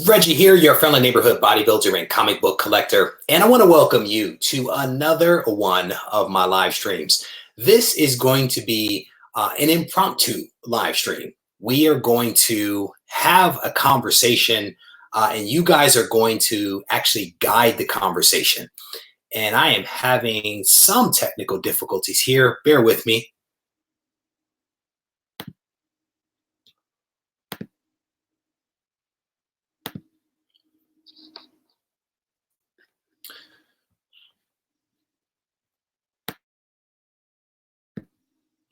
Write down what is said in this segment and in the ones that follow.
Reggie here, your friendly neighborhood bodybuilder and comic book collector, and I want to welcome you to another one of my live streams. This is going to be an impromptu live stream. We are going to have a conversation, and you guys are going to actually guide the conversation. And I am having some technical difficulties here. Bear with me.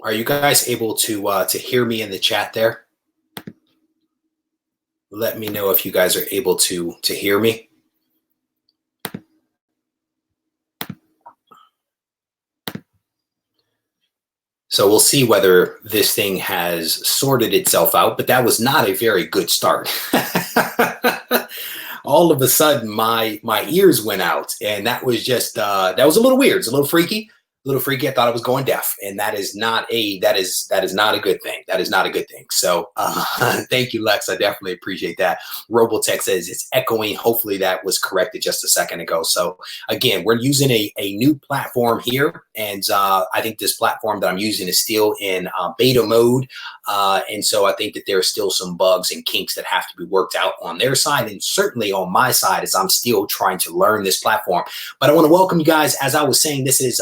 Are you guys able to hear me in the chat there? Let me know if you guys are able to hear me. So we'll see whether this thing has sorted itself out, but that was not a very good start. All of a sudden, my ears went out, and that was just that was a little weird. It's a little freaky. I thought I was going deaf, and that is not a good thing. That is not a good thing. So thank you, Lex. I definitely appreciate that. Robotech says it's echoing. Hopefully that was corrected just a second ago. So again, we're using a new platform here, and I think this platform that I'm using is still in beta mode, and so I think that there are still some bugs and kinks that have to be worked out on their side, and certainly on my side as I'm still trying to learn this platform. But I want to welcome you guys. As I was saying, this is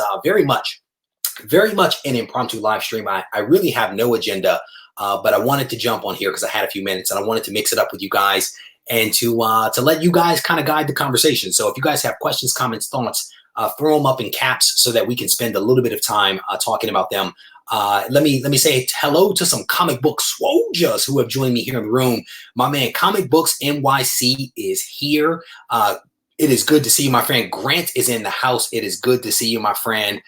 very much an impromptu live stream. I really have no agenda, but I wanted to jump on here because I had a few minutes and I wanted to mix it up with you guys and to let you guys kind of guide the conversation. So if you guys have questions, comments, thoughts, throw them up in caps so that we can spend a little bit of time talking about them. Let me say hello to some comic book soldiers who have joined me here in the room. My man, Comic Books NYC is here. It is good to see you, my friend. Grant is in the house. It is good to see you, my friend.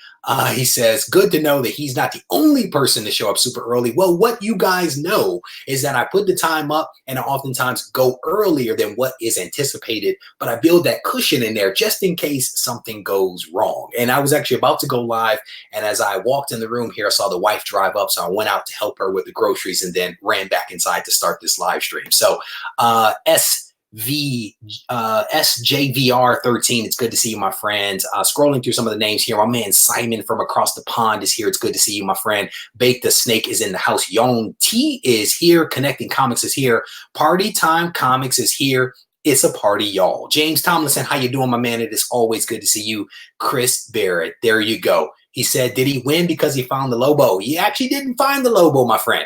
He says, good to know that he's not the only person to show up super early. Well, what you guys know is that I put the time up and I oftentimes go earlier than what is anticipated, but I build that cushion in there just in case something goes wrong. And I was actually about to go live, and as I walked in the room here, I saw the wife drive up, so I went out to help her with the groceries and then ran back inside to start this live stream. So SJVR13, it's good to see you, my friend. Scrolling through some of the names here, my man Simon from across the pond is here. It's good to see you, my friend. Bake the Snake is in the house. Young T is here. Connecting Comics is here. Party Time Comics is here. It's a party, y'all. James Tomlinson, how you doing, my man? It is always good to see you. Chris Barrett, there you go. He said, did he win because he found the Lobo? He actually didn't find the Lobo, my friend.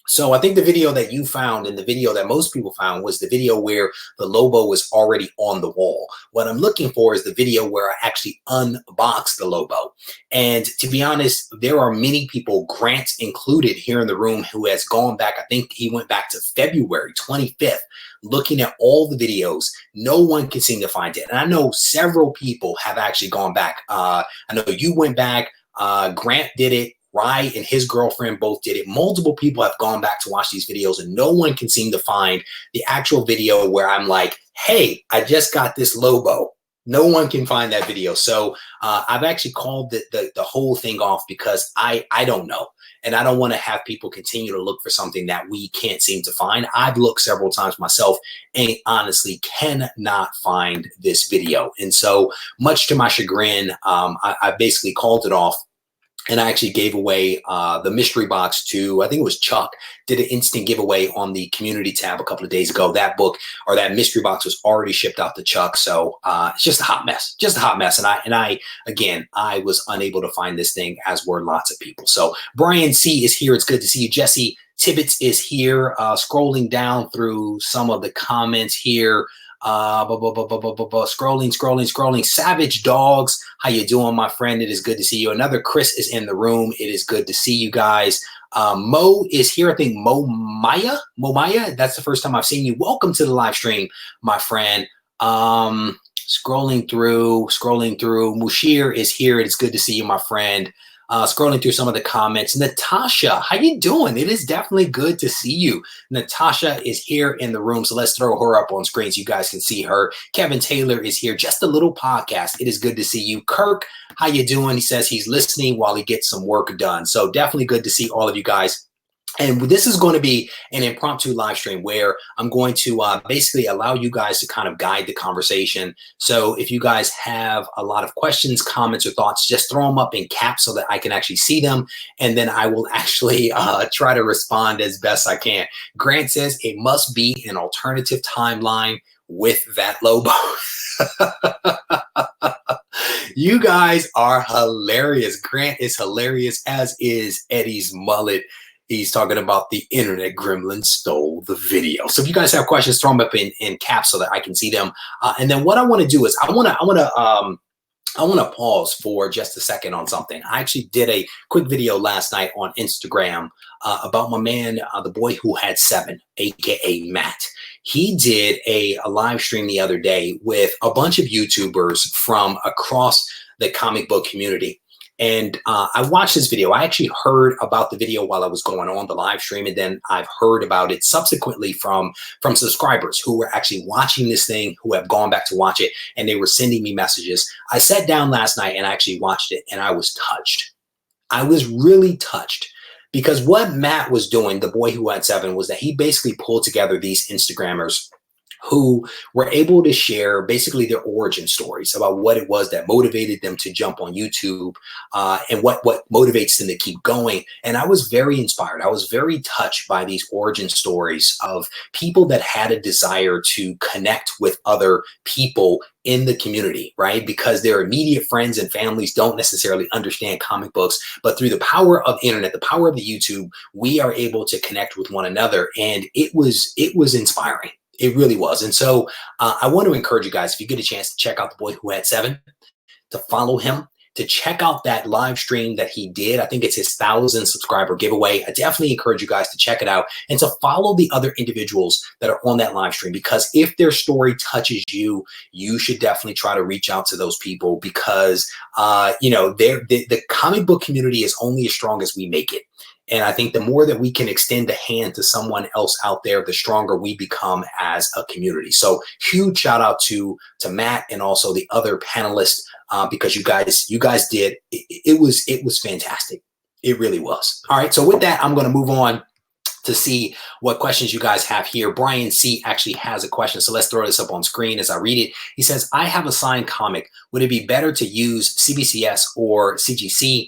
So I think the video that you found and the video that most people found was the video where the Lobo was already on the wall. What I'm looking for is the video where I actually unboxed the Lobo. And to be honest, there are many people, Grant included here in the room, who has gone back. I think he went back to February 25th, looking at all the videos. No one can seem to find it. And I know several people have actually gone back. I know you went back. Grant did it. Rye and his girlfriend both did it. Multiple people have gone back to watch these videos, and no one can seem to find the actual video where I'm like, hey, I just got this Lobo. No one can find that video. So I've actually called the whole thing off because I don't know. And I don't want to have people continue to look for something that we can't seem to find. I've looked several times myself and honestly cannot find this video. And so much to my chagrin, I basically called it off. And I actually gave away the mystery box to, I think it was Chuck, did an instant giveaway on the community tab a couple of days ago. That book or that mystery box was already shipped out to Chuck. So it's just a hot mess, And I was unable to find this thing, as were lots of people. So Brian C is here. It's good to see you. Jesse Tibbetts is here. Scrolling down through some of the comments here. Scrolling. Savage Dogs, how you doing, my friend? It is good to see you. Another Chris is in the room. It is good to see you guys. Mo is here. I think Mo Maya. That's the first time I've seen you. Welcome to the live stream, my friend. Scrolling through. Mushir is here. It is good to see you, my friend. Scrolling through some of the comments. Natasha, how you doing? It is definitely good to see you. Natasha is here in the room, so let's throw her up on screen so you guys can see her. Kevin Taylor is here. Just a little podcast. It is good to see you. Kirk, how you doing? He says he's listening while he gets some work done. So definitely good to see all of you guys. And this is going to be an impromptu live stream where I'm going to basically allow you guys to kind of guide the conversation. So if you guys have a lot of questions, comments, or thoughts, just throw them up in caps so that I can actually see them. And then I will actually try to respond as best I can. Grant says it must be an alternative timeline with that Lobo. You guys are hilarious. Grant is hilarious, as is Eddie's mullet. He's talking about the internet gremlin stole the video. So if you guys have questions, throw them up in caps so that I can see them. And then what I want to do is I want to pause for just a second on something. I actually did a quick video last night on Instagram about my man, the boy who had 7, aka Matt. He did a live stream the other day with a bunch of YouTubers from across the comic book community. And I watched this video. I actually heard about the video while I was going on the live stream, and then I've heard about it subsequently from subscribers who were actually watching this thing, who have gone back to watch it, and they were sending me messages. I sat down last night and I actually watched it, and I was touched. I was really touched, because what Matt was doing, the boy who had 7, was that he basically pulled together these Instagrammers who were able to share basically their origin stories about what it was that motivated them to jump on YouTube and what motivates them to keep going. And I was very inspired. I was very touched by these origin stories of people that had a desire to connect with other people in the community, right? Because their immediate friends and families don't necessarily understand comic books, but through the power of the internet, the power of the YouTube, we are able to connect with one another. And it was inspiring. It really was. And so I want to encourage you guys, if you get a chance to check out the boy who had 7, to follow him, to check out that live stream that he did. I think it's his 1,000 subscriber giveaway. I definitely encourage you guys to check it out and to follow the other individuals that are on that live stream, because if their story touches you, you should definitely try to reach out to those people, because you know, the comic book community is only as strong as we make it. And I think the more that we can extend the hand to someone else out there, the stronger we become as a community. So huge shout out to Matt and also the other panelists, because you guys did, it was fantastic. It really was. All right. So with that, I'm going to move on to see what questions you guys have here. Brian C actually has a question. So let's throw this up on screen as I read it. He says, I have a signed comic. Would it be better to use CBCS or CGC?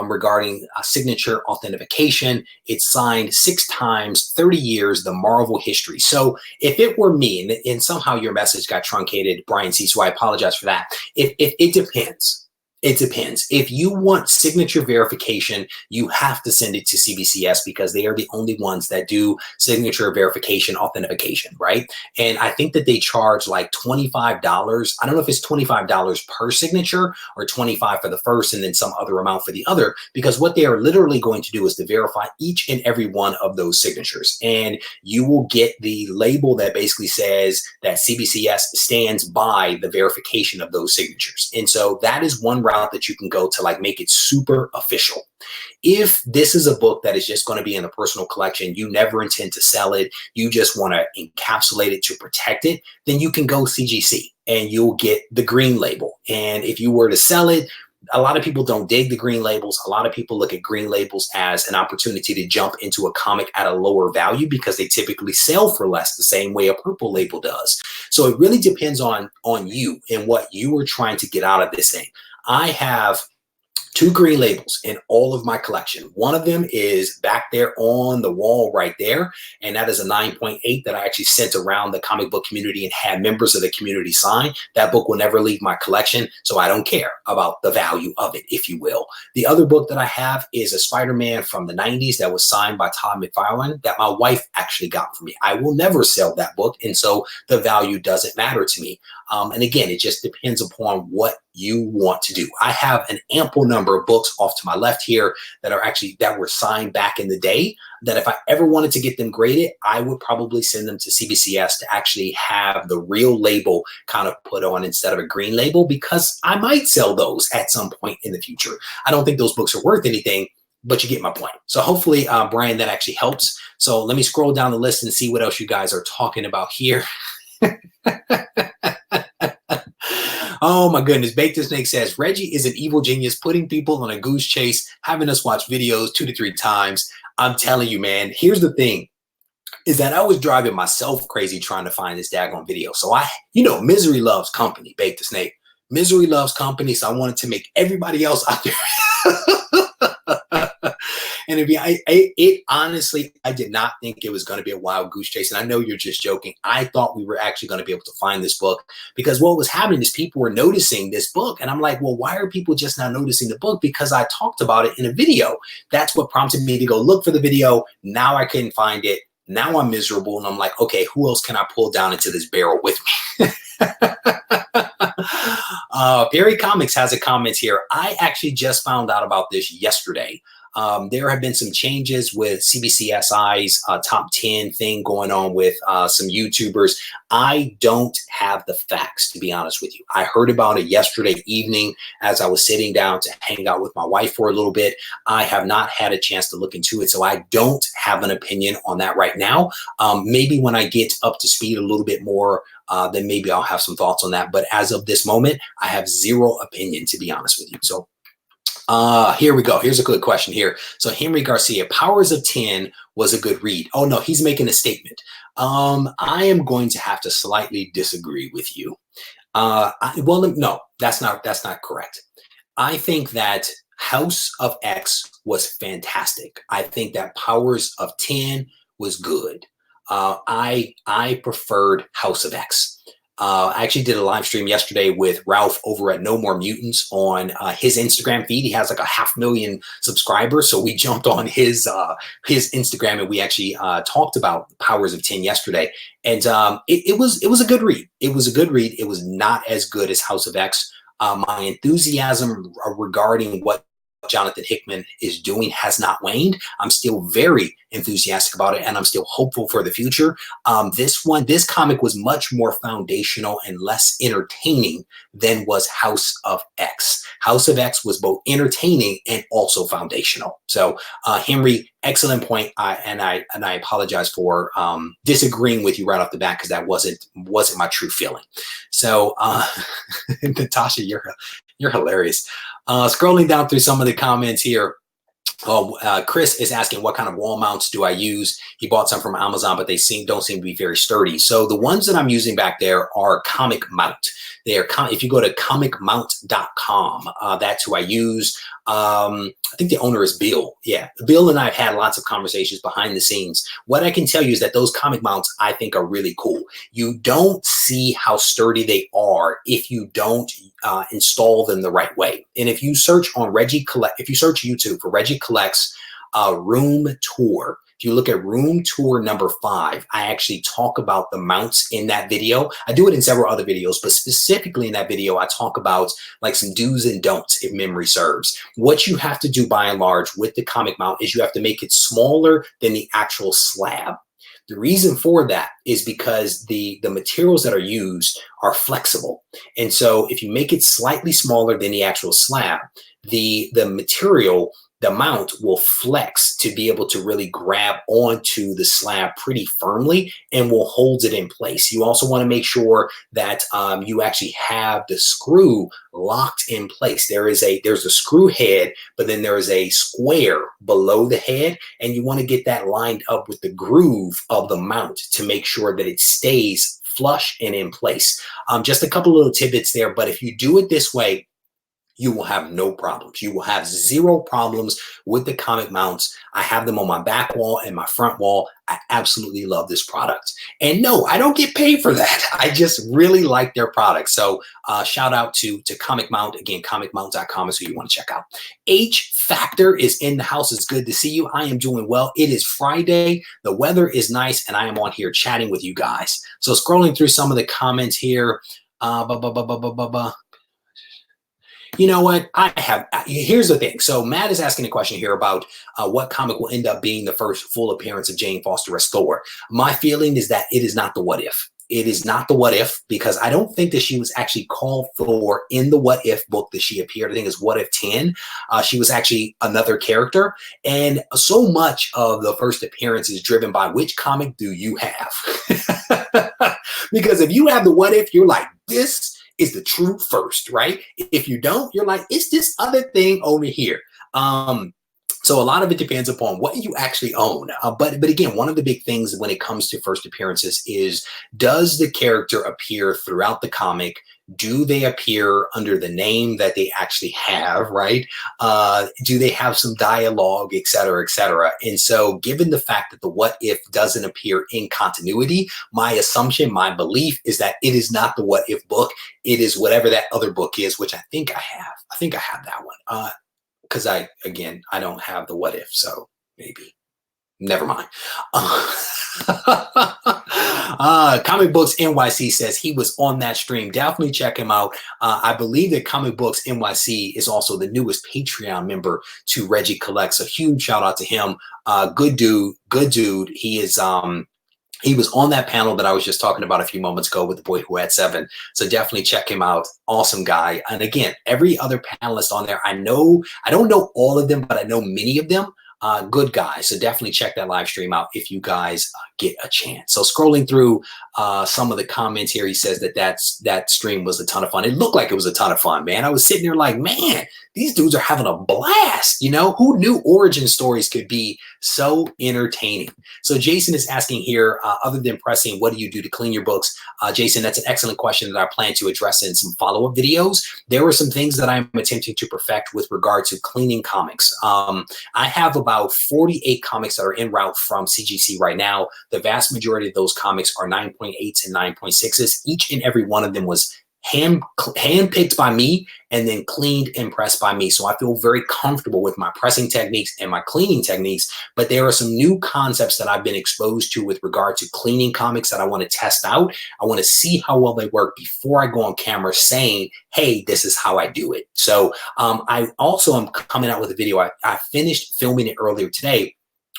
Regarding signature authentication? It's signed 6 times, 30 years, the Marvel history. So if it were me, and somehow your message got truncated, Brian C, so I apologize for that. If it depends. It depends. If you want signature verification, you have to send it to CBCS, because they are the only ones that do signature verification authentication, right? And I think that they charge like $25. I don't know if it's $25 per signature or $25 for the first and then some other amount for the other, because what they are literally going to do is to verify each and every one of those signatures. And you will get the label that basically says that CBCS stands by the verification of those signatures. And so that is one route that you can go to like make it super official. If this is a book that is just going to be in the personal collection, you never intend to sell it, you just want to encapsulate it to protect it, then you can go CGC and you'll get the green label. And if you were to sell it, a lot of people don't dig the green labels. A lot of people look at green labels as an opportunity to jump into a comic at a lower value, because they typically sell for less, the same way a purple label does. So it really depends on you and what you are trying to get out of this thing. I have 2 green labels in all of my collection. One of them is back there on the wall right there, and that is a 9.8 that I actually sent around the comic book community and had members of the community sign. That book will never leave my collection, so I don't care about the value of it, if you will. The other book that I have is a Spider-Man from the 90s that was signed by Todd McFarlane that my wife actually got for me. I will never sell that book, and so the value doesn't matter to me. And again, it just depends upon what you want to do. I have an ample number of books off to my left here that were signed back in the day, that if I ever wanted to get them graded, I would probably send them to CBCS to actually have the real label kind of put on instead of a green label, because I might sell those at some point in the future. I don't think those books are worth anything, but you get my point. So hopefully, Brian, that actually helps. So let me scroll down the list and see what else you guys are talking about here. Oh my goodness. Baked the Snake says, Reggie is an evil genius, putting people on a goose chase, having us watch videos 2 to 3 times. I'm telling you, man, here's the thing, is that I was driving myself crazy trying to find this daggone video. So misery loves company, Bake the Snake. Misery loves company, so I wanted to make everybody else out there. And it honestly, I did not think it was going to be a wild goose chase. And I know you're just joking. I thought we were actually going to be able to find this book, because what was happening is people were noticing this book. And I'm like, well, why are people just now noticing the book? Because I talked about it in a video. That's what prompted me to go look for the video. Now I couldn't find it. Now I'm miserable. And I'm like, okay, who else can I pull down into this barrel with me? Perry Comics has a comment here. I actually just found out about this yesterday. There have been some changes with CBCSI's top 10 thing going on with some YouTubers. I don't have the facts, to be honest with you. I heard about it yesterday evening as I was sitting down to hang out with my wife for a little bit. I have not had a chance to look into it, so I don't have an opinion on that right now. Maybe when I get up to speed a little bit more, then maybe I'll have some thoughts on that. But as of this moment, I have zero opinion, to be honest with you. So here we go. Here's a good question here. So Henry Garcia, Powers of 10 was a good read. Oh no, he's making a statement. I am going to have to slightly disagree with you. No, that's not correct. I think that House of X was fantastic. I think that Powers of 10 was good. I preferred House of X. I actually did a live stream yesterday with Ralph over at No More Mutants on his Instagram feed. He has like 500,000 subscribers. So we jumped on his Instagram and we actually talked about Powers of 10 yesterday. And it was a good read. It was a good read. It was not as good as House of X. My enthusiasm regarding what Jonathan Hickman is doing has not waned. I'm still very enthusiastic about it, and I'm still hopeful for the future. This comic was much more foundational and less entertaining than was House of X. House of X was both entertaining and also foundational. So Henry, excellent point. And I apologize for disagreeing with you right off the bat, because that wasn't my true feeling. So Natasha, you're hilarious. Scrolling down through some of the comments here. Chris is asking, what kind of wall mounts do I use? He bought some from Amazon, but they don't seem to be very sturdy. So the ones that I'm using back there are Comic Mount. If you go to comicmount.com, that's who I use. I think the owner is Bill. Yeah, Bill and I have had lots of conversations behind the scenes. What I can tell you is that those comic mounts I think are really cool. You don't see how sturdy they are if you don't install them the right way. And if you search on if you search YouTube for Regie Collects room tour, if you look at room tour number 5, I actually talk about the mounts in that video. I do it in several other videos, but specifically in that video, I talk about like some do's and don'ts, if memory serves. What you have to do by and large with the comic mount is you have to make it smaller than the actual slab. The reason for that is because the materials that are used are flexible. And so if you make it slightly smaller than the actual slab, the material, the mount will flex to be able to really grab onto the slab pretty firmly and will hold it in place. You also want to make sure that you actually have the screw locked in place. There's a screw head, but then there is a square below the head, and you want to get that lined up with the groove of the mount to make sure that it stays flush and in place. Just a couple little tidbits there, but if you do it this way, you will have no problems. You will have zero problems with the comic mounts. I have them on my back wall and my front wall. I absolutely love this product. And no, I don't get paid for that. I just really like their product. So shout out to Comic Mount. Again, comicmount.com is who you want to check out. H Factor is in the house. It's good to see you. I am doing well. It is Friday. The weather is nice, and I am on here chatting with you guys. So scrolling through some of the comments here. You know what? Here's the thing. So Matt is asking a question here about what comic will end up being the first full appearance of Jane Foster as Thor. My feeling is that it is not the What If. It is not the What If, because I don't think that she was actually called Thor in the What If book that she appeared. I think it's What If 10. She was actually another character. And so much of the first appearance is driven by which comic do you have? Because if you have the What If, you're like, this is the true first, right? If you don't, you're like, it's this other thing over here. So a lot of it depends upon what you actually own. But again, one of the big things when it comes to first appearances is, does the character appear throughout the comic? Do they appear under the name that they actually have, right? Do they have some dialogue, et cetera, et cetera? And so given the fact that the what if doesn't appear in continuity, my assumption, my belief is that it is not the what if book. It is whatever that other book is, which I think I have. I think I have that one. Because again, I don't have the what if, so maybe. Never mind. Comic Books NYC says he was on that stream. Definitely check him out. I believe that Comic Books NYC is also the newest Patreon member to Regie Collects. A huge shout out to him. Good dude, good dude. He is he was on that panel that I was just talking about a few moments ago with the boy who had 7. So definitely check him out. Awesome guy. And again, every other panelist on there, I don't know all of them, but I know many of them. Good guys. So definitely check that live stream out if you guys get a chance. So scrolling through some of the comments here, he says that stream was a ton of fun. It looked like it was a ton of fun, man. I was sitting there like, man, these dudes are having a blast. You know, who knew origin stories could be so entertaining? So Jason is asking here, other than pressing, what do you do to clean your books? Jason, that's an excellent question that I plan to address in some follow-up videos. There were some things that I'm attempting to perfect with regard to cleaning comics. I have about 48 comics that are en route from CGC right now. The vast majority of those comics are 9.8s and 9.6s. Each and every one of them was hand-picked by me and then cleaned and pressed by me. So I feel very comfortable with my pressing techniques and my cleaning techniques, but there are some new concepts that I've been exposed to with regard to cleaning comics that I want to test out. I want to see how well they work before I go on camera saying, hey, this is how I do it. So I also am coming out with a video. I finished filming it earlier today,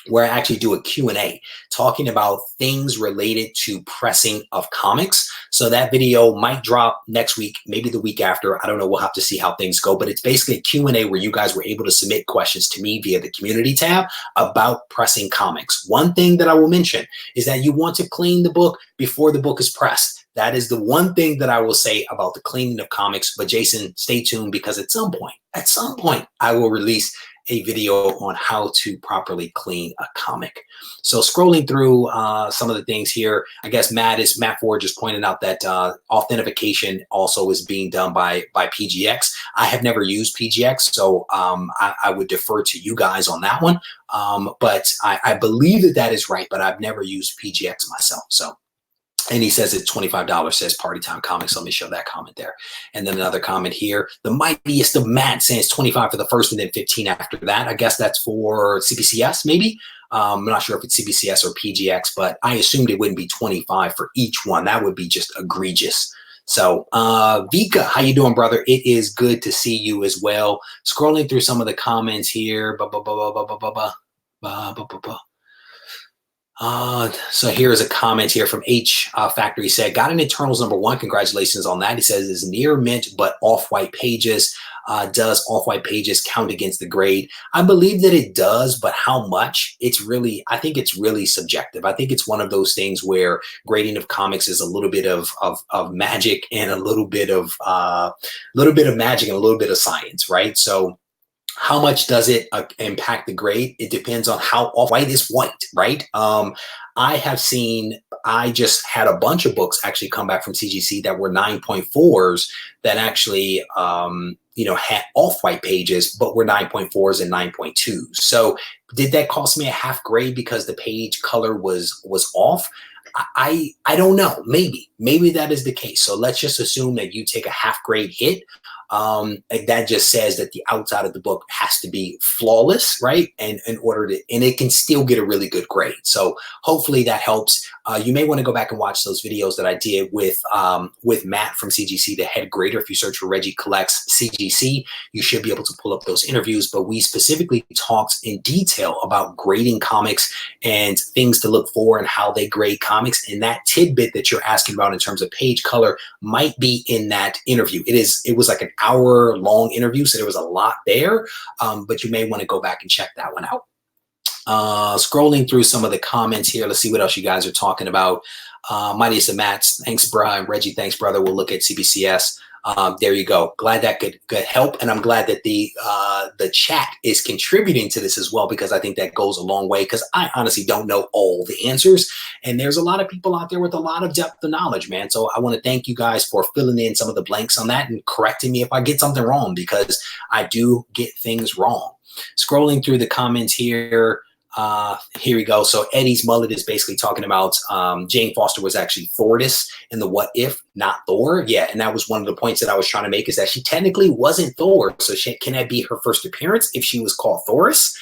where I actually do a Q&A talking about things related to pressing of comics. So that video might drop next week, maybe the week after. I don't know. We'll have to see how things go. But it's basically a Q&A where you guys were able to submit questions to me via the community tab about pressing comics. One thing that I will mention is that you want to clean the book before the book is pressed. That is the one thing that I will say about the cleaning of comics. But Jason, stay tuned, because at some point, I will release a video on how to properly clean a comic. So scrolling through some of the things here, I guess Matt Ford just pointed out that authentication also is being done by PGX. I have never used PGX, so I would defer to you guys on that one. But I believe that is right, but I've never used PGX myself. So. And he says it's $25, says Party Time Comics. Let me show that comment there. And then another comment here. The mightiest of Matt says 25 for the first and then 15 after that. I guess that's for CBCS, maybe. I'm not sure if it's CBCS or PGX, but I assumed it wouldn't be 25 for each one. That would be just egregious. So Vika, how you doing, brother? It is good to see you as well. Scrolling through some of the comments here. So here's a comment here from H Factory. He said, got an Eternals #1. Congratulations on that. He says it's near mint, but off-white pages. Does off-white pages count against the grade? I believe that it does, but how much? I think it's really subjective. I think it's one of those things where grading of comics is a little bit of magic and a little bit of magic and a little bit of science, right? So how much does it impact the grade? It depends on how off-white is white, right? I just had a bunch of books actually come back from CGC that were 9.4s that actually, had off-white pages, but were 9.4s and 9.2s. So did that cost me a half grade because the page color was off? I don't know. Maybe that is the case. So let's just assume that you take a half grade hit. That just says that the outside of the book has to be flawless, right? And it can still get a really good grade. So hopefully that helps. You may want to go back and watch those videos that I did with Matt from CGC, the head grader. If you search for Regie Collects CGC, you should be able to pull up those interviews. But we specifically talked in detail about grading comics and things to look for and how they grade comics. And that tidbit that you're asking about in terms of page color might be in that interview. It was like an hour-long interview, so there was a lot there. But you may want to go back and check that one out. Scrolling through some of the comments here. Let's see what else you guys are talking about. Mightiest of Matt, thanks, Brian. Reggie, thanks, brother. We'll look at CBCS. There you go. Glad that could help, and I'm glad that the chat is contributing to this as well, because I think that goes a long way, because I honestly don't know all the answers, and there's a lot of people out there with a lot of depth of knowledge, man. So I want to thank you guys for filling in some of the blanks on that and correcting me if I get something wrong, because I do get things wrong. Scrolling through the comments here. Here we go. So Eddie's mullet is basically talking about Jane Foster was actually Thordis in the What If, not Thor. Yeah, and that was one of the points that I was trying to make, is that she technically wasn't Thor. So can that be her first appearance if she was called Thoris?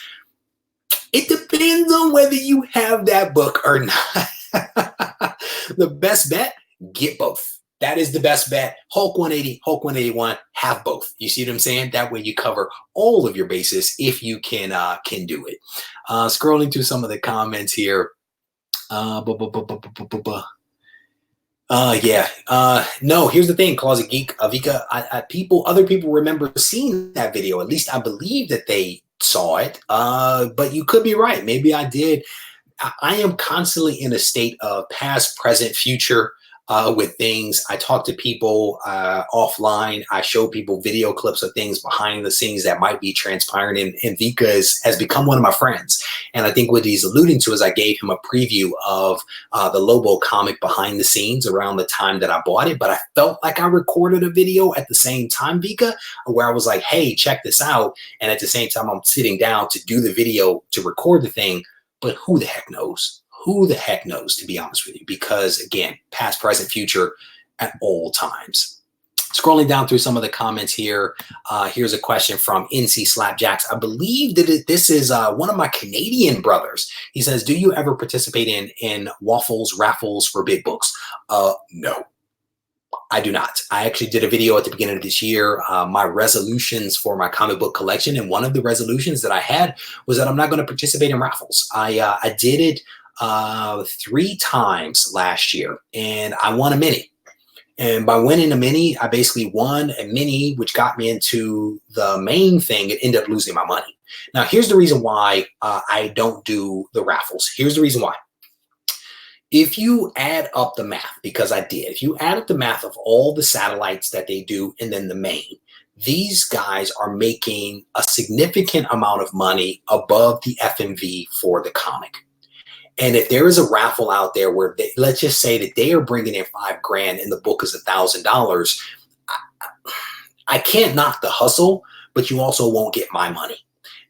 It depends on whether you have that book or not. The best bet, get both. That is the best bet. Hulk 180, Hulk 181, have both. You see what I'm saying? That way you cover all of your bases if you can do it. Scrolling through some of the comments here. No, here's the thing, Closet Geek, Avika, other people remember seeing that video. At least I believe that they saw it. But you could be right. Maybe I did. I am constantly in a state of past, present, future. With things. I talk to people offline. I show people video clips of things behind the scenes that might be transpiring, and Vika has become one of my friends. And I think what he's alluding to is I gave him a preview of the Lobo comic behind the scenes around the time that I bought it, but I felt like I recorded a video at the same time, Vika, where I was like, hey, check this out. And at the same time, I'm sitting down to do the video, to record the thing, but who the heck knows? Who the heck knows, to be honest with you, because again, past, present, future at all times. Scrolling down through some of the comments here, here's a question from NC Slapjacks. I believe that this is one of my Canadian brothers. He says, do you ever participate in waffles, raffles for big books? No, I do not. I actually did a video at the beginning of this year, my resolutions for my comic book collection. And one of the resolutions that I had was that I'm not going to participate in raffles. I did it 3 times last year, and I won a mini. And by winning a mini, I basically won a mini, which got me into the main thing and ended up losing my money. Now, here's the reason why I don't do the raffles. Here's the reason why. If you add up the math, because I did, if you add up the math of all the satellites that they do and then the main, these guys are making a significant amount of money above the FMV for the comic. And if there is a raffle out there where let's just say that they are bringing in $5,000 and the book is $1,000, I can't knock the hustle, but you also won't get my money.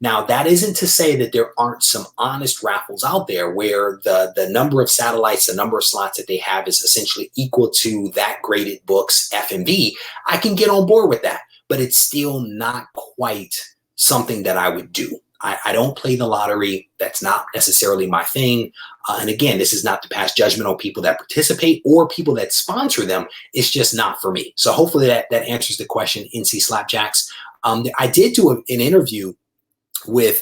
Now, that isn't to say that there aren't some honest raffles out there where the number of satellites, the number of slots that they have is essentially equal to that graded book's FMV. I can get on board with that, but it's still not quite something that I would do. I don't play the lottery. That's not necessarily my thing. And again, this is not to pass judgment on people that participate or people that sponsor them. It's just not for me. So hopefully that answers the question, NC Slapjacks. I did do an interview with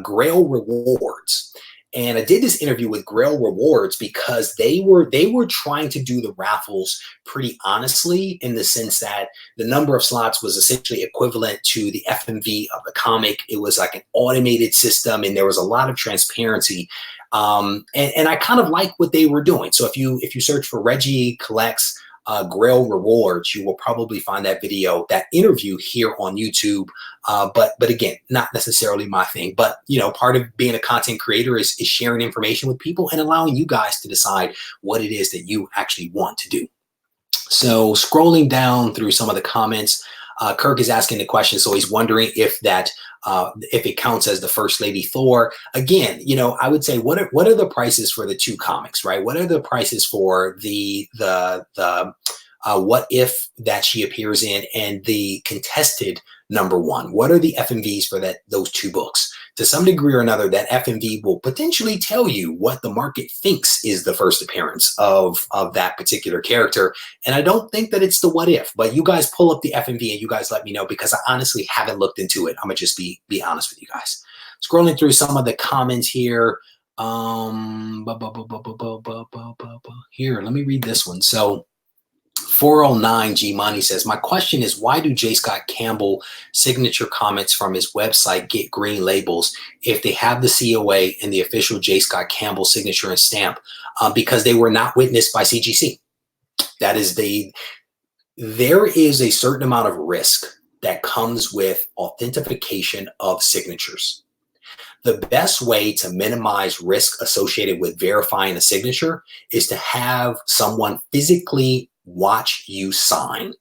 Grail Rewards. And I did this interview with Grail Rewards because they were trying to do the raffles pretty honestly, in the sense that the number of slots was essentially equivalent to the FMV of the comic. It was like an automated system, and there was a lot of transparency. And I kind of like what they were doing. So if you search for Regie Collects Grail Rewards, you will probably find that video, that interview here on YouTube. But again, not necessarily my thing. But part of being a content creator is sharing information with people and allowing you guys to decide what it is that you actually want to do. So scrolling down through some of the comments, Kirk is asking the question. So he's wondering if it counts as the First Lady Thor. Again, I would say, what are the prices for the 2 comics, right? What are the prices for the What If that she appears in and the contested #1? What are the FMVs for those 2 books? To some degree or another, that FMV will potentially tell you what the market thinks is the first appearance of that particular character. And I don't think that it's the What If, but you guys pull up the FMV and you guys let me know, because I honestly haven't looked into it. I'm gonna just be honest with you guys. Scrolling through some of the comments here. Here, let me read this one. So 409 G Money says, my question is, why do J. Scott Campbell signature comics from his website get green labels if they have the COA and the official J. Scott Campbell signature and stamp? Because they were not witnessed by CGC. That is there is a certain amount of risk that comes with authentication of signatures. The best way to minimize risk associated with verifying a signature is to have someone physically watch you sign,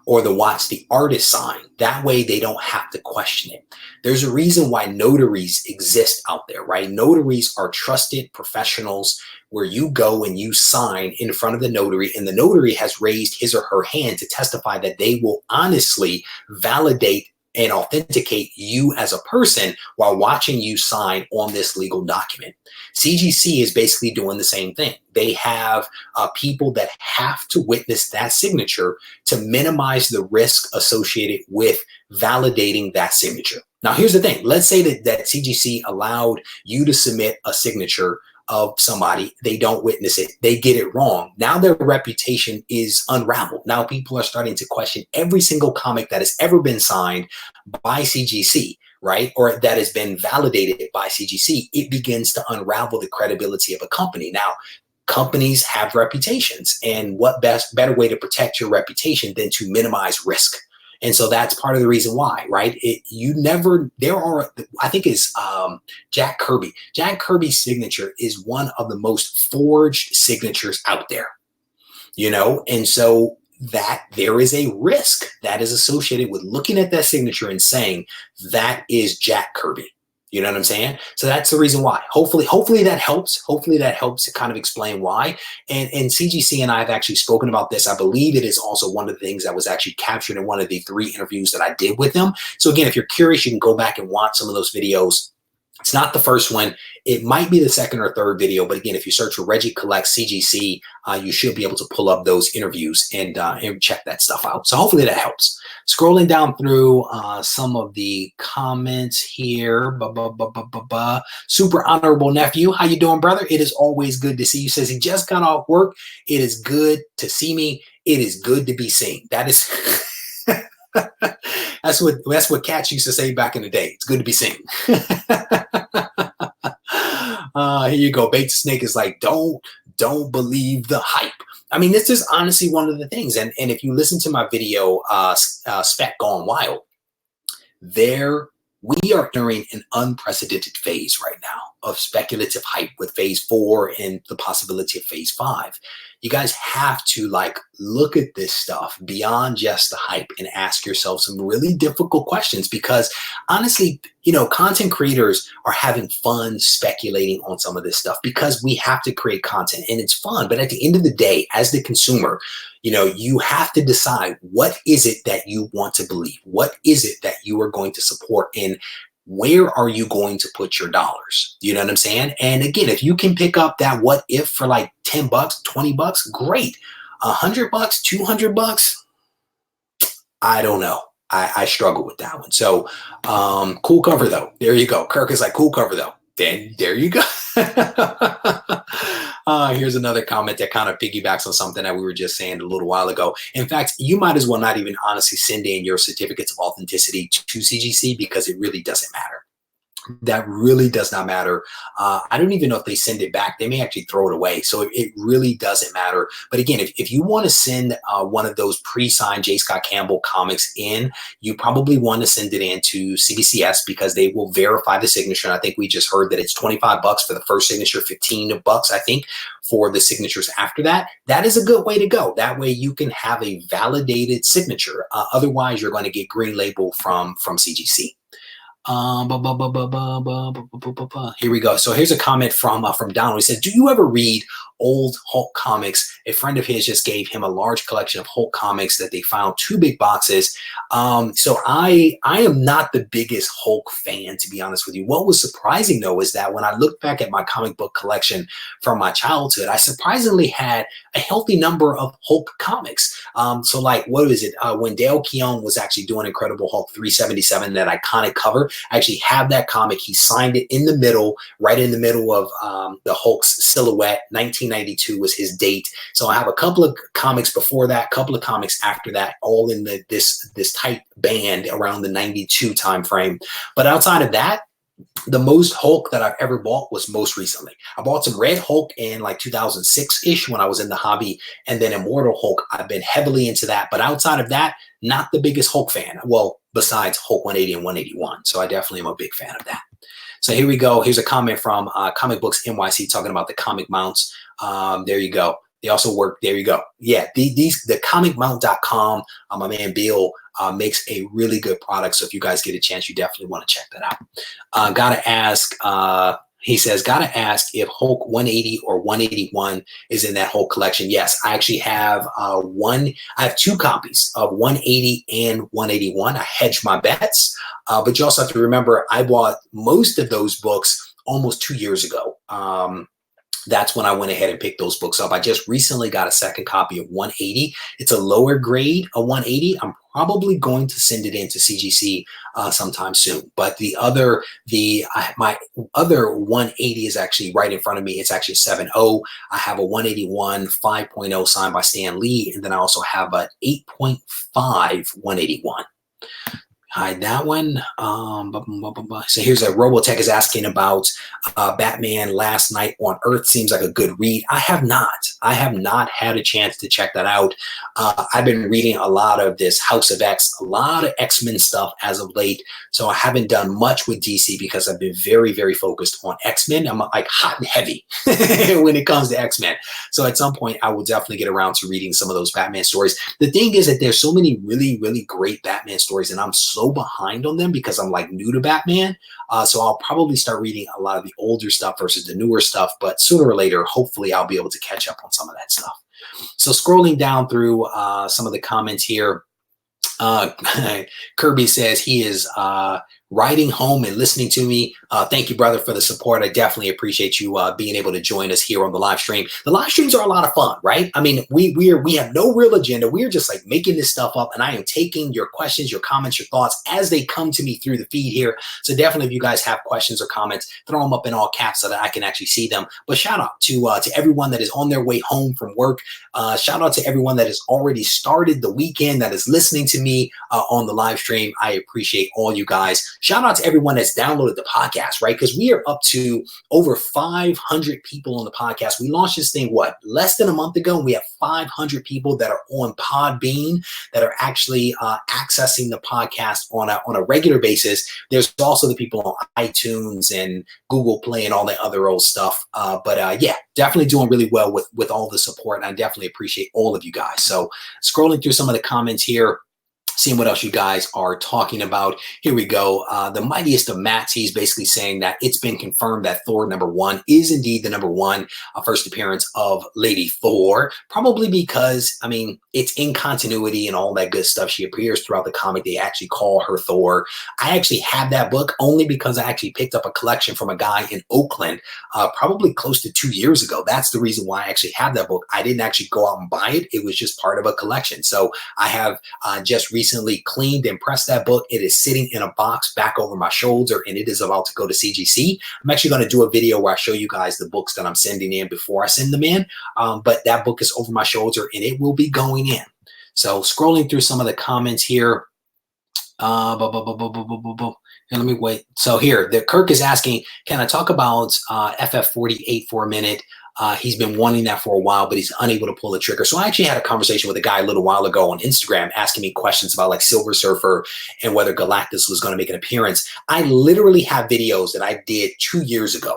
or to watch the artist sign. That way they don't have to question it. There's a reason why notaries exist out there, right? Notaries are trusted professionals where you go and you sign in front of the notary, and the notary has raised his or her hand to testify that they will honestly validate and authenticate you as a person while watching you sign on this legal document. CGC is basically doing the same thing. They have people that have to witness that signature to minimize the risk associated with validating that signature. Now, here's the thing. Let's say that CGC allowed you to submit a signature of somebody, they don't witness it, they get it wrong. Now their reputation is unraveled. Now people are starting to question every single comic that has ever been signed by CGC, right? Or that has been validated by CGC. It begins to unravel the credibility of a company. Now, companies have reputations, and what better way to protect your reputation than to minimize risk? And so that's part of the reason why, right? I think it's Jack Kirby. Jack Kirby's signature is one of the most forged signatures out there, and so that there is a risk that is associated with looking at that signature and saying that is Jack Kirby. You know what I'm saying? So that's the reason why. Hopefully that helps. Hopefully that helps to kind of explain why. And CGC and I have actually spoken about this. I believe it is also one of the things that was actually captured in one of the 3 interviews that I did with them. So again, if you're curious, you can go back and watch some of those videos. It's not the first one. It might be the 2nd or 3rd video. But again, if you search for Regie Collects CGC, you should be able to pull up those interviews and check that stuff out. So hopefully that helps. Scrolling down through some of the comments here. Super honorable nephew. How you doing, brother? It is always good to see you. Says he just got off work. It is good to see me. It is good to be seen. That is... That's what cats used to say back in the day. It's good to be seen. Here you go. Bait the Snake is like, don't believe the hype. I mean, this is honestly one of the things. And if you listen to my video, Spec Gone Wild, we are during an unprecedented phase right now of speculative hype with phase 4 and the possibility of phase 5. You guys have to look at this stuff beyond just the hype and ask yourself some really difficult questions, because honestly, content creators are having fun speculating on some of this stuff because we have to create content and it's fun. But at the end of the day, as the consumer, you have to decide, what is it that you want to believe? What is it that you are going to support? And where are you going to put your dollars? You know what I'm saying? And again, if you can pick up that what if for like $10, $20, great. $100, $200, I don't know. I struggle with that one. So cool cover though. There you go. Kirk is like, cool cover though. Then there you go. Here's another comment that kind of piggybacks on something that we were just saying a little while ago. In fact, you might as well not even honestly send in your certificates of authenticity to CGC, because it really doesn't matter. That really does not matter. I don't even know if they send it back. They may actually throw it away. So it really doesn't matter. But again, if you want to send one of those pre-signed J. Scott Campbell comics in, you probably want to send it in to CBCS, because they will verify the signature. And I think we just heard that it's $25 for the first signature, $15, I think, for the signatures after that. That is a good way to go. That way you can have a validated signature. Otherwise, you're going to get green label from CGC. Here we go. So here's a comment from Donald. He said, do you ever read old Hulk comics? A friend of his just gave him a large collection of Hulk comics that they found, 2 big boxes. So I am not the biggest Hulk fan, to be honest with you. What was surprising though is that when I look back at my comic book collection from my childhood, I surprisingly had a healthy number of Hulk comics. So like, what is it? When Dale Keown was actually doing Incredible Hulk 377, that iconic cover, I actually have that comic. He signed it in the middle, right in the middle of the Hulk's silhouette. 1992 was his date. So I have a couple of comics before that, a couple of comics after that, all in this tight band around the 92 time frame. But outside of that, The most Hulk that I've ever bought was most recently. I bought some Red Hulk in like 2006-ish when I was in the hobby, and then Immortal Hulk. I've been heavily into that, but outside of that, not the biggest Hulk fan. Well, besides Hulk 180 and 181. So I definitely am a big fan of that. So here we go. Here's a comment from Comic Books NYC talking about the comic mounts. There you go. They also work. There you go. Yeah, the comicmount.com. My man Bill makes a really good product. So if you guys get a chance, you definitely want to check that out. Gotta ask. He says, gotta ask if Hulk 180 or 181 is in that Hulk collection. Yes, I actually have I have 2 copies of 180 and 181. I hedge my bets. But you also have to remember, I bought most of those books almost 2 years ago. That's when I went ahead and picked those books up. I just recently got a second copy of 180. It's a lower grade of 180. I'm probably going to send it into CGC sometime soon. But my other 180 is actually right in front of me. It's actually 7.0. I have a 181 5.0 signed by Stan Lee, and then I also have an 8.5 181. Hide that one. So here's a Robotech is asking about Batman Last Night on Earth. Seems like a good read. I have not had a chance to check that out. I've been reading a lot of this House of X, a lot of X-Men stuff as of late. So I haven't done much with DC because I've been very, very focused on X-Men. I'm like hot and heavy when it comes to X-Men. So at some point, I will definitely get around to reading some of those Batman stories. The thing is that there's so many really, really great Batman stories, and I'm so behind on them because I'm like new to Batman. So I'll probably start reading a lot of the older stuff versus the newer stuff, but sooner or later, hopefully I'll be able to catch up on some of that stuff. So scrolling down through some of the comments here, Kirby says he is riding home and listening to me. Thank you, brother, for the support. I definitely appreciate you being able to join us here on the live stream. The live streams are a lot of fun, right? I mean, we have no real agenda. We're just like making this stuff up, and I am taking your questions, your comments, your thoughts as they come to me through the feed here. So definitely, if you guys have questions or comments, throw them up in all caps so that I can actually see them. But shout out to everyone that is on their way home from work. Shout out to everyone that has already started the weekend that is listening to me on the live stream. I appreciate all you guys. Shout out to everyone that's downloaded the podcast, right? Because we are up to over 500 people on the podcast. We launched this thing, less than a month ago, and we have 500 people that are on Podbean that are actually accessing the podcast on a regular basis. There's also the people on iTunes and Google Play and all that other old stuff. But yeah, definitely doing really well with all the support. And I definitely appreciate all of you guys. So scrolling through some of the comments here, seeing what else you guys are talking about. Here we go. The mightiest of Mats, he's basically saying that it's been confirmed that Thor #1 is indeed the #1 first appearance of Lady Thor, probably because, I mean, it's in continuity and all that good stuff. She appears throughout the comic. They actually call her Thor. I actually have that book only because I actually picked up a collection from a guy in Oakland probably close to 2 years ago. That's the reason why I actually have that book. I didn't actually go out and buy it. It was just part of a collection. So I have just recently cleaned and pressed that book. It is sitting in a box back over my shoulder, and it is about to go to CGC. I'm actually going to do a video where I show you guys the books that I'm sending in before I send them in. But that book is over my shoulder, and it will be going in. So scrolling through some of the comments here. And let me wait. So here, Kirk is asking, can I talk about FF48 for a minute? He's been wanting that for a while, but he's unable to pull the trigger. So I actually had a conversation with a guy a little while ago on Instagram asking me questions about like Silver Surfer and whether Galactus was going to make an appearance. I literally have videos that I did 2 years ago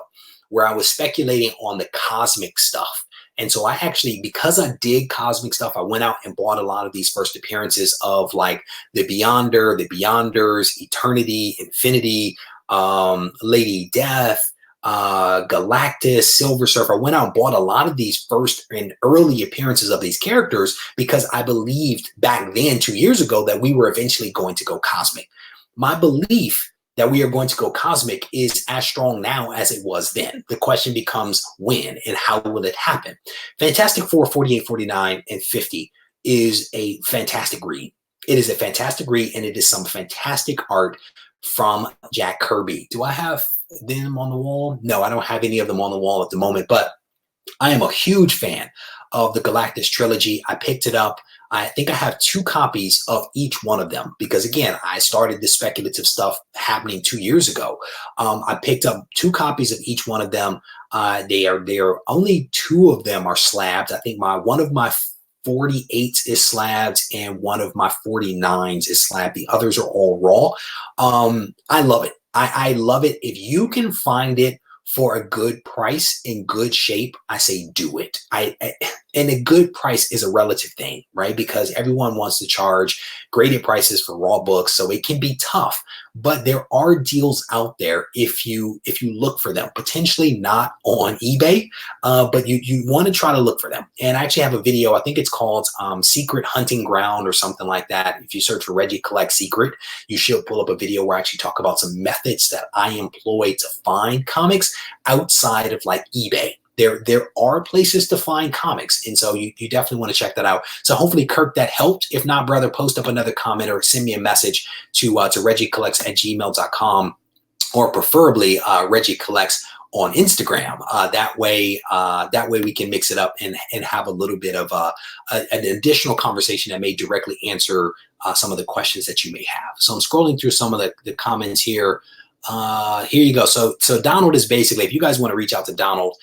where I was speculating on the cosmic stuff. And so I actually, because I did cosmic stuff, I went out and bought a lot of these first appearances of like the Beyonder, the Beyonders, Eternity, Infinity, Lady Death, Galactus, Silver Surfer. I went out and bought a lot of these first and early appearances of these characters because I believed back then 2 years ago that we were eventually going to go cosmic. My belief that we are going to go cosmic is as strong now as it was then. The question becomes when and how will it happen? Fantastic Four 48, 49, and 50 is a fantastic read. It is a fantastic read, and it is some fantastic art from Jack Kirby. Do I have them on the wall? No, I don't have any of them on the wall at the moment, but I am a huge fan of the Galactus trilogy. I picked it up I think I have 2 copies of each one of them because, again, I started this speculative stuff happening 2 years ago. I picked up 2 copies of each one of them. They are only 2 of them are slabs. I think one of my 48s is slabs and one of my 49s is slab. The others are all raw. I love it. I love it. If you can find it for a good price in good shape, I say do it. And a good price is a relative thing, right? Because everyone wants to charge graded prices for raw books, so it can be tough. But there are deals out there if you look for them. Potentially not on eBay, but you want to try to look for them. And I actually have a video. I think it's called Secret Hunting Ground or something like that. If you search for Regie Collects Secret, you should pull up a video where I actually talk about some methods that I employ to find comics outside of like eBay. There are places to find comics, and so you definitely want to check that out. So hopefully, Kirk, that helped. If not, brother, post up another comment or send me a message to RegieCollects@gmail.com, or preferably Regie Collects on Instagram. That way we can mix it up and have a little bit of an additional conversation that may directly answer some of the questions that you may have. So I'm scrolling through some of the comments here. Here you go. So Donald is basically, if you guys want to reach out to Donald,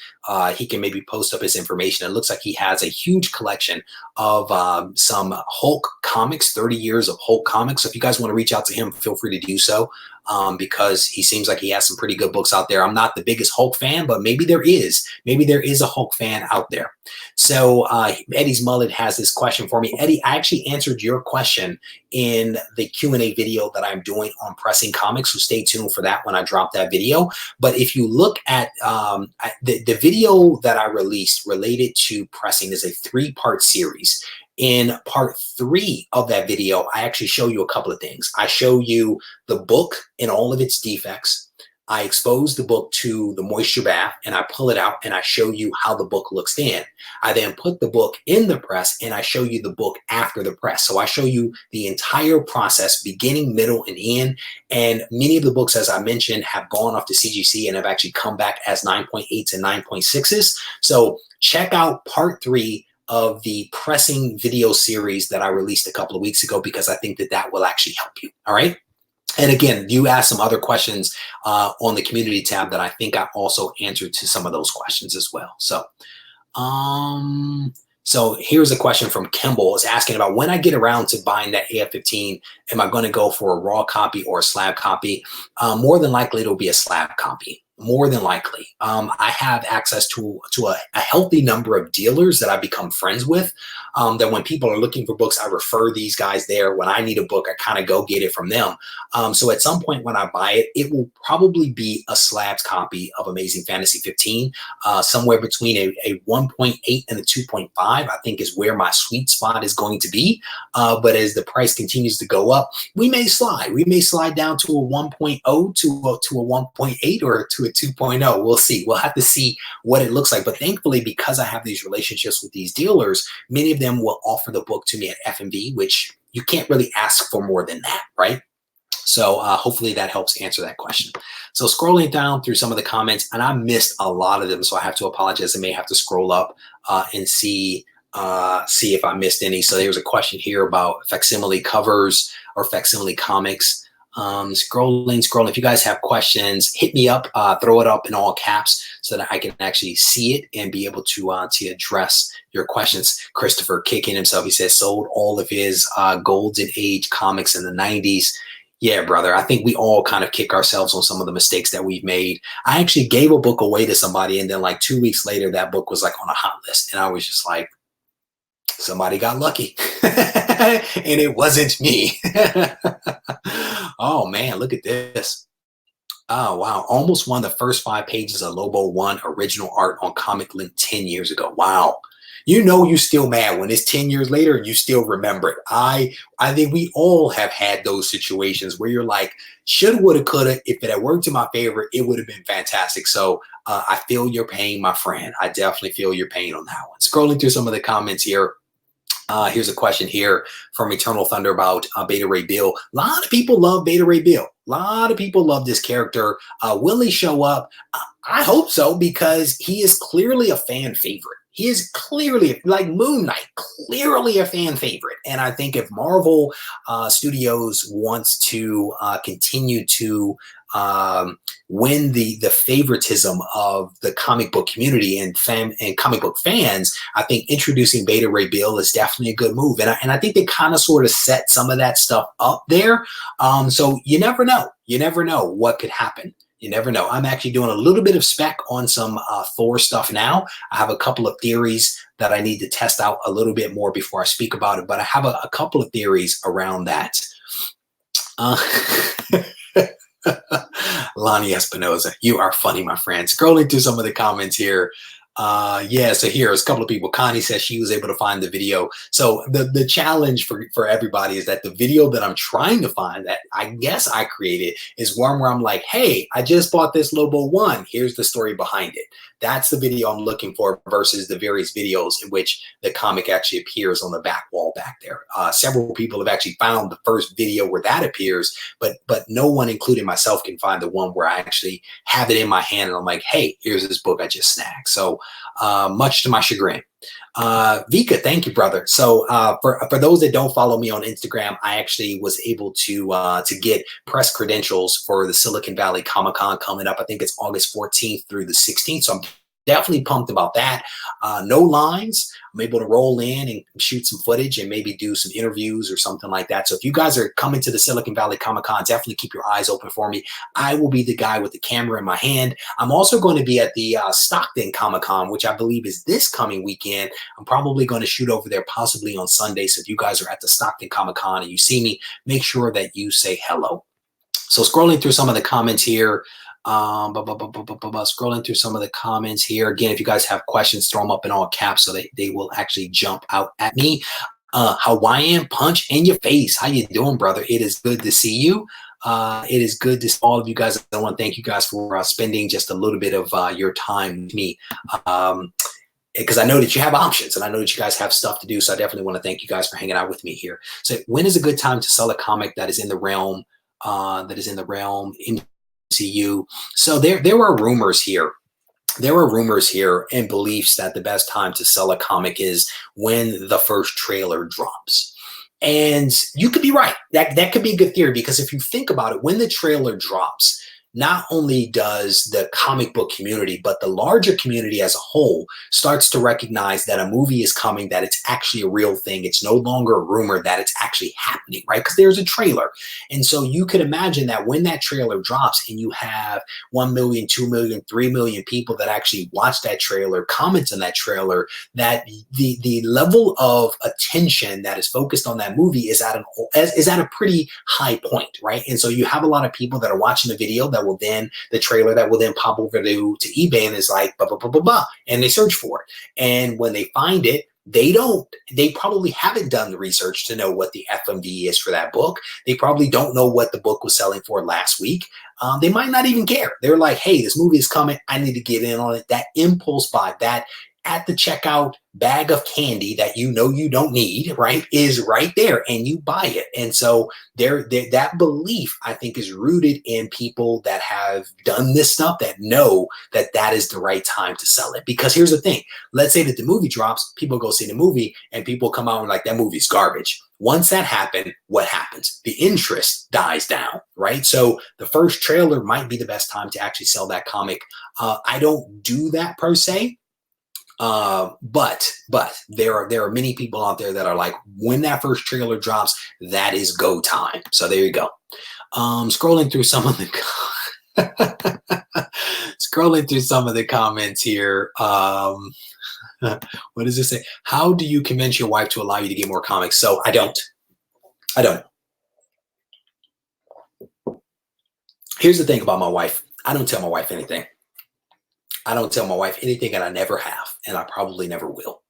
he can maybe post up his information. It looks like he has a huge collection of some Hulk comics, 30 years of Hulk comics. So if you guys want to reach out to him, feel free to do so, because he seems like he has some pretty good books out there. I'm not the biggest Hulk fan, but maybe there is a Hulk fan out there. So Eddie's Mullet has this question for me. Eddie, I actually answered your question in the Q&A video that I'm doing on pressing comics, so stay tuned for that when I drop that video. But if you look at the video that I released related to pressing is a 3-part series. In part 3 of that video, I actually show you a couple of things. I show you the book and all of its defects. I expose the book to the moisture bath and I pull it out and I show you how the book looks in. I then put the book in the press and I show you the book after the press. So I show you the entire process, beginning, middle, and end. And many of the books, as I mentioned, have gone off to CGC and have actually come back as 9.8s and 9.6s. So check out part 3 of the pressing video series that I released a couple of weeks ago, because I think that will actually help you. All right. And again, you asked some other questions on the community tab that I think I also answered to some of those questions as well. So, so here's a question from Kimball. Is asking about when I get around to buying that AF-15, am I going to go for a raw copy or a slab copy? More than likely, it'll be a slab copy. More than likely. I have access to a healthy number of dealers that I become friends with, that when people are looking for books, I refer these guys there. When I need a book, I kind of go get it from them. So at some point when I buy it, it will probably be a slabs copy of Amazing Fantasy 15, somewhere between a 1.8 and a 2.5, I think is where my sweet spot is going to be. But as the price continues to go up, we may slide. We may slide down to a 1.0 to a 1.8 or to a 2.0. We'll see. We'll have to see what it looks like. But thankfully, because I have these relationships with these dealers, many of them will offer the book to me at FMV, which you can't really ask for more than that, right? So hopefully that helps answer that question. So scrolling down through some of the comments, and I missed a lot of them, so I have to apologize. I may have to scroll up and see if I missed any. So there's a question here about facsimile covers or facsimile comics. Scrolling. If you guys have questions, hit me up, throw it up in all caps so that I can actually see it and be able to address your questions. Christopher kicking himself. He says sold all of his Golden Age comics in the 90s. Yeah, brother. I think we all kind of kick ourselves on some of the mistakes that we've made. I actually gave a book away to somebody, and then like 2 weeks later, that book was like on a hot list. And I was just like, somebody got lucky. And it wasn't me. Oh, man, look at this. Oh, wow. Almost won the first 5 pages of Lobo 1 original art on Comic Link 10 years ago. Wow. You know you're still mad when it's 10 years later and you still remember it. I think we all have had those situations where you're like, shoulda, woulda, coulda. If it had worked in my favor, it would have been fantastic. So I feel your pain, my friend. I definitely feel your pain on that one. Scrolling through some of the comments here. Here's a question here from Eternal Thunder about Beta Ray Bill. A lot of people love Beta Ray Bill. A lot of people love this character. Will he show up? I hope so, because he is clearly a fan favorite. he is clearly, like Moon Knight, clearly a fan favorite. And I think if Marvel Studios wants to continue to win the favoritism of the comic book community and comic book fans, I think introducing Beta Ray Bill is definitely a good move. And I think they kind of sort of set some of that stuff up there. So you never know. You never know what could happen. You never know. I'm actually doing a little bit of spec on some Thor stuff now. I have a couple of theories that I need to test out a little bit more before I speak about it, but I have a couple of theories around that. Lonnie Espinoza, you are funny, my friend. Scrolling through some of the comments here. Yeah, so here's a couple of people. Connie says she was able to find the video. So the challenge for everybody is that the video that I'm trying to find, that I guess I created, is one where I'm like, hey, I just bought this Lobo 1. Here's the story behind it. That's the video I'm looking for versus the various videos in which the comic actually appears on the back wall back there. Several people have actually found the first video where that appears, but no one, including myself, can find the one where I actually have it in my hand and I'm like, hey, here's this book I just snagged. So much to my chagrin. Vika, thank you, brother. So for those that don't follow me on Instagram, I actually was able to get press credentials for the Silicon Valley Comic-Con coming up. I think it's August 14th through the 16th. So I'm definitely pumped about that. No lines. I'm able to roll in and shoot some footage and maybe do some interviews or something like that. So if you guys are coming to the Silicon Valley Comic-Con, definitely keep your eyes open for me. I will be the guy with the camera in my hand. I'm also going to be at the Stockton Comic-Con, which I believe is this coming weekend. I'm probably going to shoot over there possibly on Sunday. So if you guys are at the Stockton Comic-Con and you see me, make sure that you say hello. So scrolling through some of the comments here, scrolling through some of the comments here. Again, if you guys have questions, throw them up in all caps so they will actually jump out at me. Hawaiian punch in your face. How you doing, brother? It is good to see you. It is good to see all of you guys. I want to thank you guys for spending just a little bit of your time with me. Because I know that you have options and I know that you guys have stuff to do. So I definitely want to thank you guys for hanging out with me here. So when is a good time to sell a comic that is in the realm, MCU? So there were rumors here. There were rumors here and beliefs that the best time to sell a comic is when the first trailer drops. And you could be right. That could be a good theory, because if you think about it, when the trailer drops, not only does the comic book community, but the larger community as a whole starts to recognize that a movie is coming, that it's actually a real thing. It's no longer a rumor, that it's actually happening, right? Because there's a trailer. And so you could imagine that when that trailer drops and you have 1 million, 2 million, 3 million people that actually watch that trailer, comment on that trailer, that the level of attention that is focused on that movie is at a pretty high point, right? And so you have a lot of people that are watching the video that will then, the trailer that will then pop over to eBay and is like, blah, blah, blah, blah, blah, and they search for it. And when they find it, they probably haven't done the research to know what the FMV is for that book. They probably don't know what the book was selling for last week. They might not even care. They're like, hey, this movie is coming. I need to get in on it. That impulse buy, that at the checkout bag of candy that you know you don't need, right, is right there, and you buy it. And so that belief, I think, is rooted in people that have done this stuff, that know that that is the right time to sell it. Because here's the thing. Let's say that the movie drops, people go see the movie, and people come out and like, that movie's garbage. Once that happened, what happens? The interest dies down, right? So the first trailer might be the best time to actually sell that comic. I don't do that per se. But there are many people out there that are like, when that first trailer drops, that is go time. So there you go. Scrolling through some of the comments here. What does it say? How do you convince your wife to allow you to get more comics? So I don't. Here's the thing about my wife. I don't tell my wife anything. I don't tell my wife anything, and I never have, and I probably never will.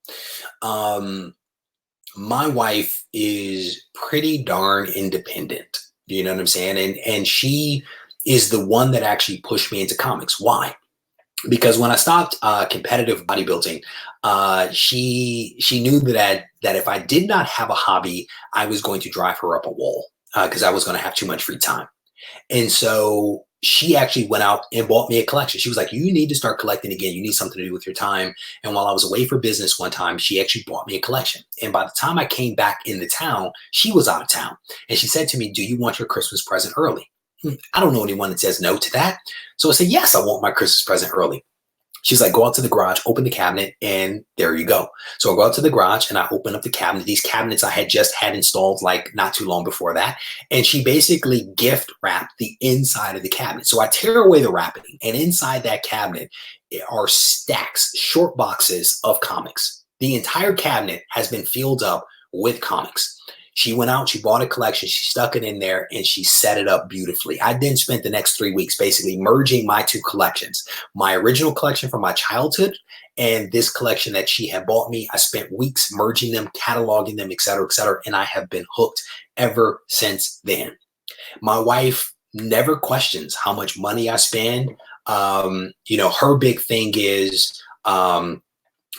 My wife is pretty darn independent. You know what I'm saying? And she is the one that actually pushed me into comics. Why? Because when I stopped competitive bodybuilding, she knew that if I did not have a hobby, I was going to drive her up a wall, because I was going to have too much free time. And so she actually went out and bought me a collection. She was like, you need to start collecting again. You need something to do with your time. And while I was away for business one time, she actually bought me a collection. And by the time I came back into town, she was out of town. And she said to me, do you want your Christmas present early? I don't know anyone that says no to that. So I said, yes, I want my Christmas present early. She's like, go out to the garage, open the cabinet, and there you go. So I go out to the garage and I open up the cabinet. These cabinets I had just had installed like not too long before that. And she basically gift wrapped the inside of the cabinet. So I tear away the wrapping, and inside that cabinet are stacks, short boxes of comics. The entire cabinet has been filled up with comics. She went out, she bought a collection, she stuck it in there, and she set it up beautifully. I then spent the next 3 weeks basically merging my two collections, my original collection from my childhood and this collection that she had bought me. I spent weeks merging them, cataloging them, et cetera, and I have been hooked ever since then. My wife never questions how much money I spend. Her big thing is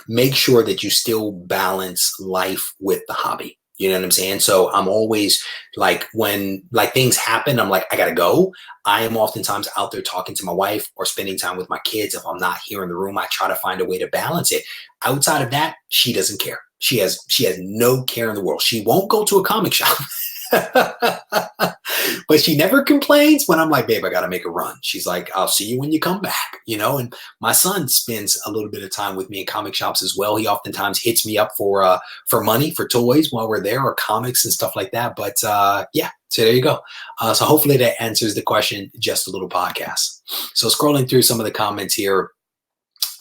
make sure that you still balance life with the hobby. You know what I'm saying? So I'm always like, when like things happen, I'm like, I gotta go. I am oftentimes out there talking to my wife or spending time with my kids. If I'm not here in the room, I try to find a way to balance it. Outside of that, she doesn't care. She has no care in the world. She won't go to a comic shop. But she never complains when I'm like, babe, I got to make a run. She's like, I'll see you when you come back, and my son spends a little bit of time with me in comic shops as well. He oftentimes hits me up for money, for toys while we're there, or comics and stuff like that. But yeah, so there you go. So hopefully that answers the question, just a little podcast. So scrolling through some of the comments here.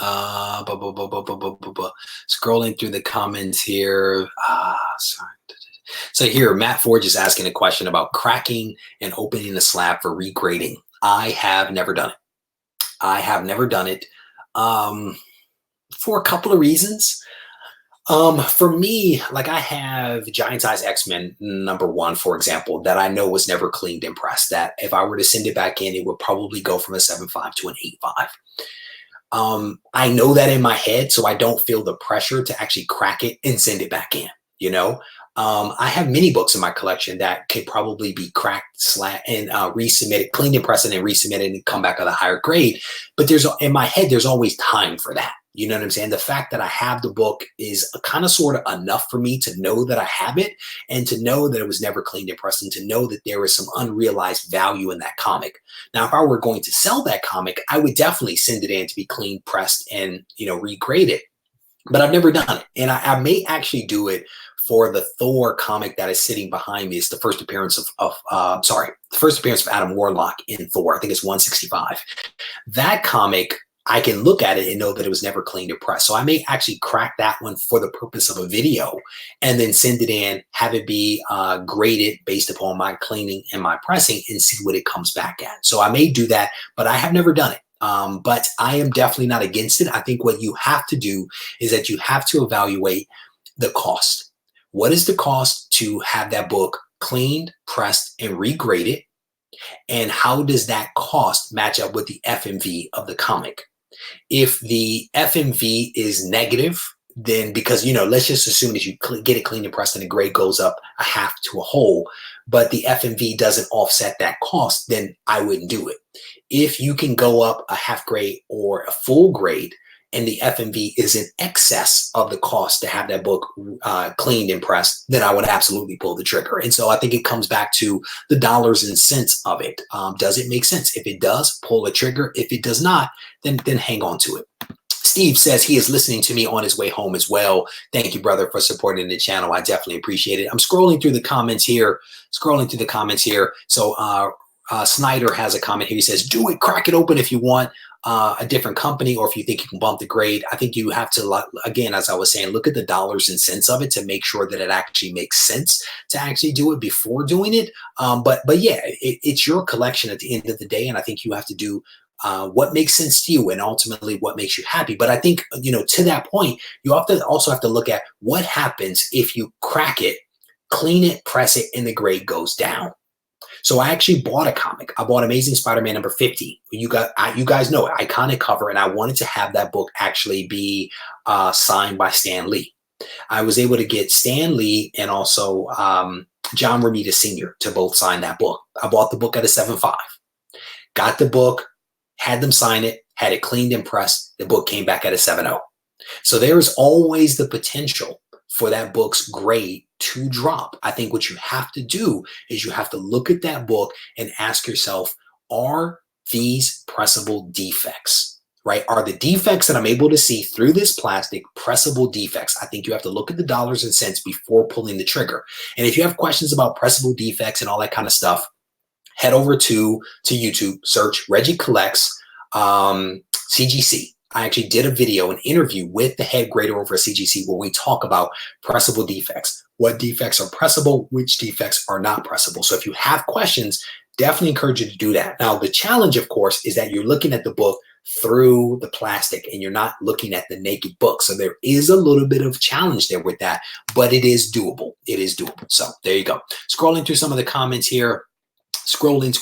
Scrolling through the comments here. Sorry. So here, Matt Forge is asking a question about cracking and opening the slab for regrading. I have never done it. For a couple of reasons. For me, like I have Giant Size X-Men #1, for example, that I know was never cleaned and pressed. That if I were to send it back in, it would probably go from a 7.5 to an 8.5. I know that in my head, so I don't feel the pressure to actually crack it and send it back in, I have many books in my collection that could probably be cracked, and resubmitted, cleaned and pressed, and resubmitted and come back at a higher grade. But in my head, there's always time for that. You know what I'm saying? The fact that I have the book is kind of sort of enough for me to know that I have it, and to know that it was never cleaned and pressed, and to know that there is some unrealized value in that comic. Now, if I were going to sell that comic, I would definitely send it in to be cleaned, pressed, and regraded. But I've never done it. And I may actually do it for the Thor comic that is sitting behind me. It's the first appearance of Adam Warlock in Thor. I think it's 165. That comic, I can look at it and know that it was never cleaned or pressed. So I may actually crack that one for the purpose of a video, and then send it in, have it be graded based upon my cleaning and my pressing, and see what it comes back at. So I may do that, but I have never done it. But I am definitely not against it. I think what you have to do is that you have to evaluate the cost. What is the cost to have that book cleaned, pressed, and regraded? And how does that cost match up with the FMV of the comic? If the FMV is negative, then because, let's just assume that you get it cleaned and pressed and the grade goes up a half to a whole, but the FMV doesn't offset that cost, then I wouldn't do it. If you can go up a half grade or a full grade, and the FMV is in excess of the cost to have that book cleaned and pressed, then I would absolutely pull the trigger. And so I think it comes back to the dollars and cents of it. Does it make sense? If it does, pull the trigger. If it does not, then hang on to it. Steve says he is listening to me on his way home as well. Thank you, brother, for supporting the channel. I definitely appreciate it. I'm scrolling through the comments here. So Snyder has a comment here. He says, do it, crack it open if you want a different company, or if you think you can bump the grade. I think you have to, again, as I was saying, look at the dollars and cents of it to make sure that it actually makes sense to actually do it before doing it. But yeah, it's your collection at the end of the day, and I think you have to do what makes sense to you and ultimately what makes you happy. But I think, to that point, you also have to look at what happens if you crack it, clean it, press it, and the grade goes down. So I actually bought a comic. I bought Amazing Spider-Man #50. You guys know it, iconic cover, and I wanted to have that book actually be signed by Stan Lee. I was able to get Stan Lee and also John Romita Sr. to both sign that book. I bought the book at a 7.5. Got the book, had them sign it, had it cleaned and pressed. The book came back at a 7.0. So there is always the potential for that book's grade to drop. I think what you have to do is you have to look at that book and ask yourself, are these pressable defects, right? Are the defects that I'm able to see through this plastic pressable defects? I think you have to look at the dollars and cents before pulling the trigger. And if you have questions about pressable defects and all that kind of stuff, head over to YouTube, search Regie Collects CGC. I actually did a video, an interview with the head grader over at CGC where we talk about pressable defects. What defects are pressable, which defects are not pressable. So if you have questions, definitely encourage you to do that. Now, the challenge, of course, is that you're looking at the book through the plastic and you're not looking at the naked book. So there is a little bit of challenge there with that, but it is doable. It is doable. So there you go. Scrolling through some of the comments here. Scrolling.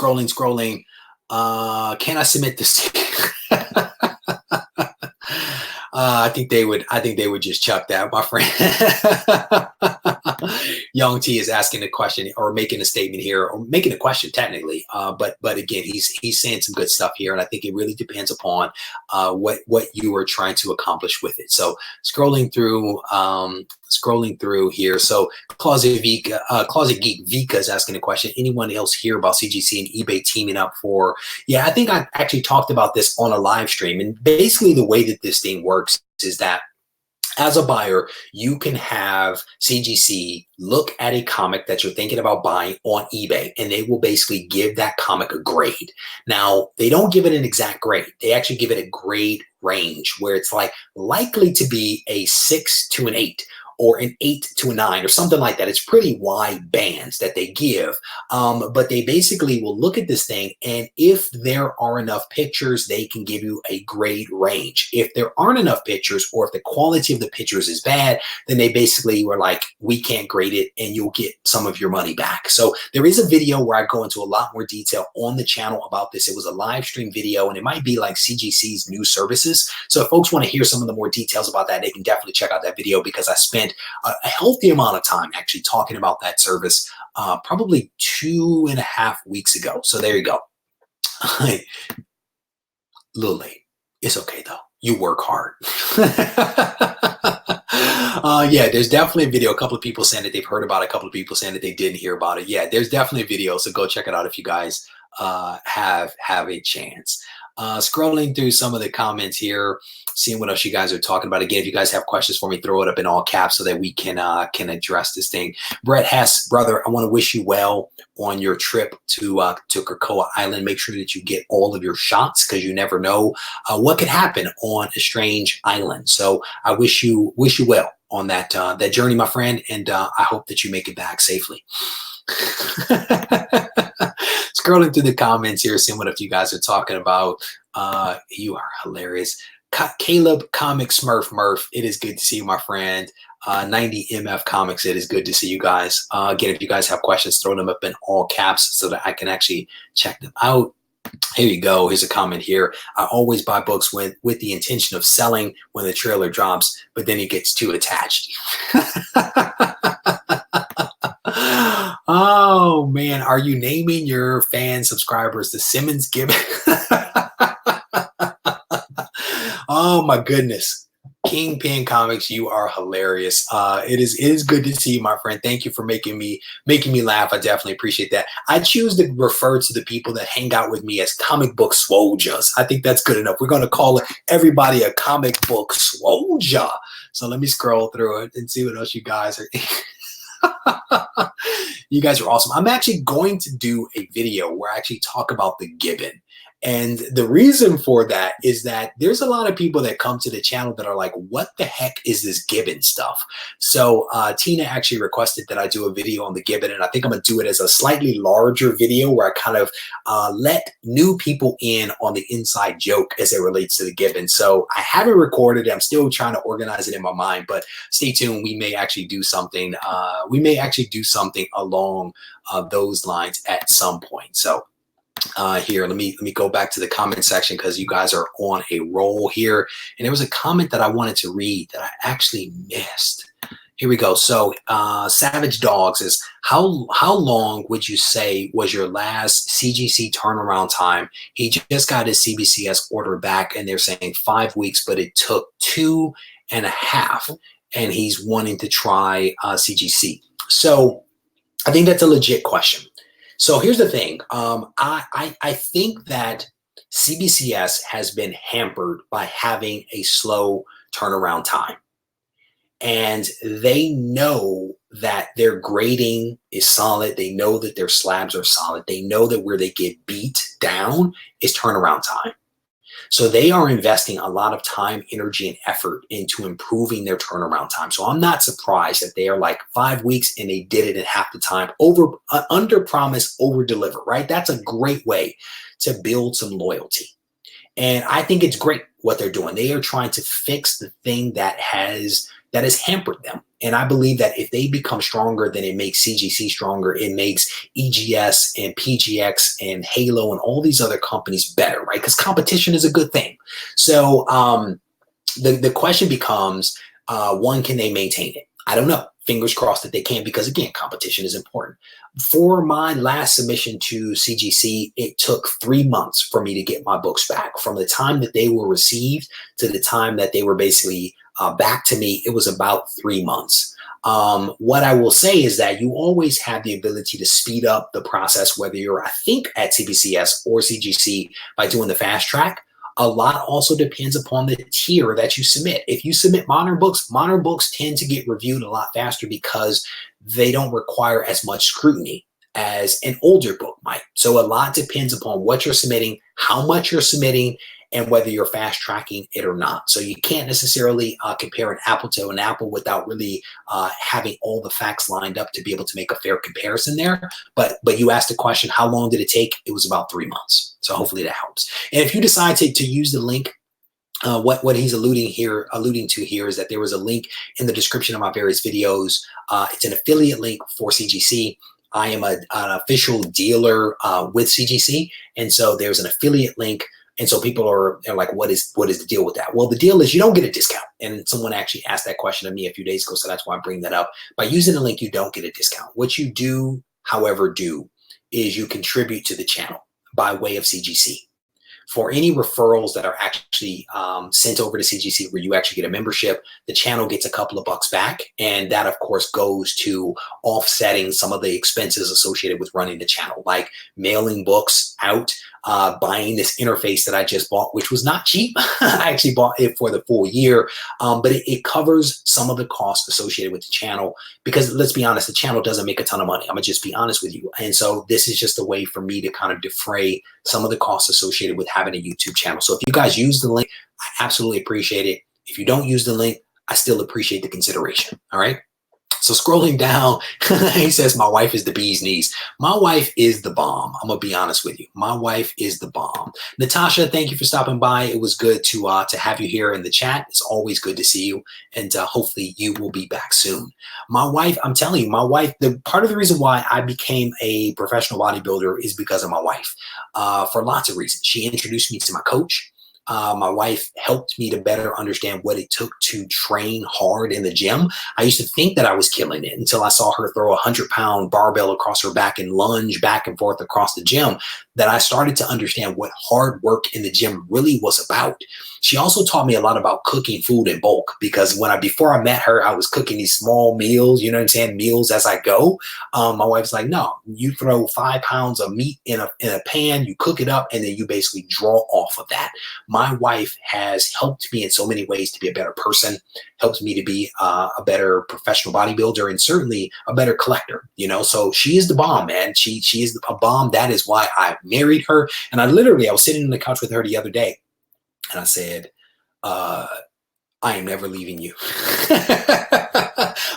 Can I submit this? I think they would just chuck that, my friend. Young T is asking a question or making a statement here, or making a question technically. But again, he's saying some good stuff here, and I think it really depends upon what you are trying to accomplish with it. So scrolling through here. So Closet Geek Vika is asking a question. Anyone else hear about CGC and eBay teaming up for? Yeah, I think I actually talked about this on a live stream, and basically the way that this thing works is that as a buyer, you can have CGC look at a comic that you're thinking about buying on eBay, and they will basically give that comic a grade. Now, they don't give it an exact grade. They actually give it a grade range where it's like likely to be a 6 to an 8 or an 8 to a 9 or something like that. It's pretty wide bands that they give, but they basically will look at this thing, and if there are enough pictures, they can give you a grade range. If there aren't enough pictures, or if the quality of the pictures is bad, then they basically were like, we can't grade it and you'll get some of your money back. So there is a video where I go into a lot more detail on the channel about this. It was a live stream video, and it might be like CGC's new services. So if folks want to hear some of the more details about that, they can definitely check out that video, because I spent a healthy amount of time actually talking about that service probably 2.5 weeks ago. So there you go. A little late. It's okay though. You work hard. Yeah, there's definitely a video. A couple of people saying that they've heard about it. A couple of people saying that they didn't hear about it. Yeah, there's definitely a video. So go check it out if you guys have a chance. Scrolling through some of the comments here, seeing what else you guys are talking about. Again, if you guys have questions for me, throw it up in all caps so that we can address this thing. Brett Hess, brother, I want to wish you well on your trip to Krakoa Island. Make sure that you get all of your shots, because you never know what could happen on a strange island. So I wish you well on that journey, my friend, and I hope that you make it back safely. Scrolling through the comments here, seeing what if you guys are talking about. You are hilarious. Caleb Comic Smurf Murph, it is good to see you, my friend. 90 MF Comics, it is good to see you guys. Again, if you guys have questions, throw them up in all caps so that I can actually check them out. Here you go. Here's a comment here. I always buy books with the intention of selling when the trailer drops, but then it gets too attached. Oh man, are you naming your fan subscribers the Simmons Gibbon? Oh my goodness. Kingpin Comics, you are hilarious. It is good to see you, my friend. Thank you for making me laugh. I definitely appreciate that. I choose to refer to the people that hang out with me as comic book swojas. I think that's good enough. We're going to call everybody a comic book swoja. So let me scroll through it and see what else you guys are. You guys are awesome. I'm actually going to do a video where I actually talk about the Gibbon. And the reason for that is that there's a lot of people that come to the channel that are like, what the heck is this Gibbon stuff? So Tina actually requested that I do a video on the Gibbon, and I think I'm going to do it as a slightly larger video where I kind of let new people in on the inside joke as it relates to the Gibbon. So I haven't recorded it. I'm still trying to organize it in my mind, but stay tuned. We may actually do something. Along those lines at some point. So here, let me go back to the comment section, because you guys are on a roll here. And there was a comment that I wanted to read that I actually missed. Here we go. So Savage Dogs is how long would you say was your last CGC turnaround time? He just got his CBCS order back and they're saying 5 weeks, but it took 2.5, and he's wanting to try CGC. So I think that's a legit question. So here's the thing. I think that CBCS has been hampered by having a slow turnaround time. And they know that their grading is solid. They know that their slabs are solid. They know that where they get beat down is turnaround time. So they are investing a lot of time, energy, and effort into improving their turnaround time. So I'm not surprised that they are like 5 weeks and they did it in half the time. Under promise, over deliver, right? That's a great way to build some loyalty. And I think it's great what they're doing. They are trying to fix the thing that has hampered them. And I believe that if they become stronger, then it makes CGC stronger. It makes EGS and PGX and Halo and all these other companies better, right? Because competition is a good thing. So the question becomes, one, can they maintain it? I don't know. Fingers crossed that they can, because again, competition is important. For my last submission to CGC, it took 3 months for me to get my books back. From the time that they were received to the time that they were basically back to me, it was about 3 months. What I will say is that you always have the ability to speed up the process, whether you're, I think, at CBCS or CGC, by doing the fast track. A lot also depends upon the tier that you submit. If you submit modern books tend to get reviewed a lot faster because they don't require as much scrutiny as an older book might. So a lot depends upon what you're submitting, how much you're submitting, and whether you're fast tracking it or not. So you can't necessarily compare an apple to an apple without really having all the facts lined up to be able to make a fair comparison there. But you asked the question, how long did it take? It was about 3 months. So hopefully that helps. And if you decide to use the link, what he's alluding to here is that there was a link in the description of my various videos. It's an affiliate link for CGC. I am an official dealer with CGC, and so there's an affiliate link. And so people are like, what is the deal with that? Well, the deal is you don't get a discount. And someone actually asked that question of me a few days ago, so that's why I bring that up. By using the link, you don't get a discount. What you do, however, is you contribute to the channel by way of CGC. For any referrals that are actually sent over to CGC where you actually get a membership, the channel gets a couple of bucks back. And that, of course, goes to offsetting some of the expenses associated with running the channel, like mailing books out, buying this interface that I just bought, which was not cheap. I actually bought it for the full year, but it covers some of the costs associated with the channel, because let's be honest, the channel doesn't make a ton of money. I'm gonna just be honest with you. And so this is just a way for me to kind of defray some of the costs associated with having a YouTube channel. So if you guys use the link, I absolutely appreciate it. If you don't use the link, I still appreciate the consideration. All right. So scrolling down, he says, my wife is the bee's knees. My wife is the bomb. I'm going to be honest with you. My wife is the bomb. Natasha, thank you for stopping by. It was good to have you here in the chat. It's always good to see you. And hopefully you will be back soon. My wife, I'm telling you, my wife, the part of the reason why I became a professional bodybuilder is because of my wife, for lots of reasons. She introduced me to my coach. My wife helped me to better understand what it took to train hard in the gym. I used to think that I was killing it until I saw her throw a 100-pound barbell across her back and lunge back and forth across the gym, that I started to understand what hard work in the gym really was about. She also taught me a lot about cooking food in bulk, because before I met her, I was cooking these small meals, you know what I'm saying, meals as I go. My wife's like, no, you throw 5 pounds of meat in a pan, you cook it up, and then you basically draw off of that. My wife has helped me in so many ways to be a better person, helped me to be a better professional bodybuilder, and certainly a better collector, you know. So she is the bomb, man. She is a bomb. That is why I married her. And I was sitting on the couch with her the other day, and I said, I am never leaving you.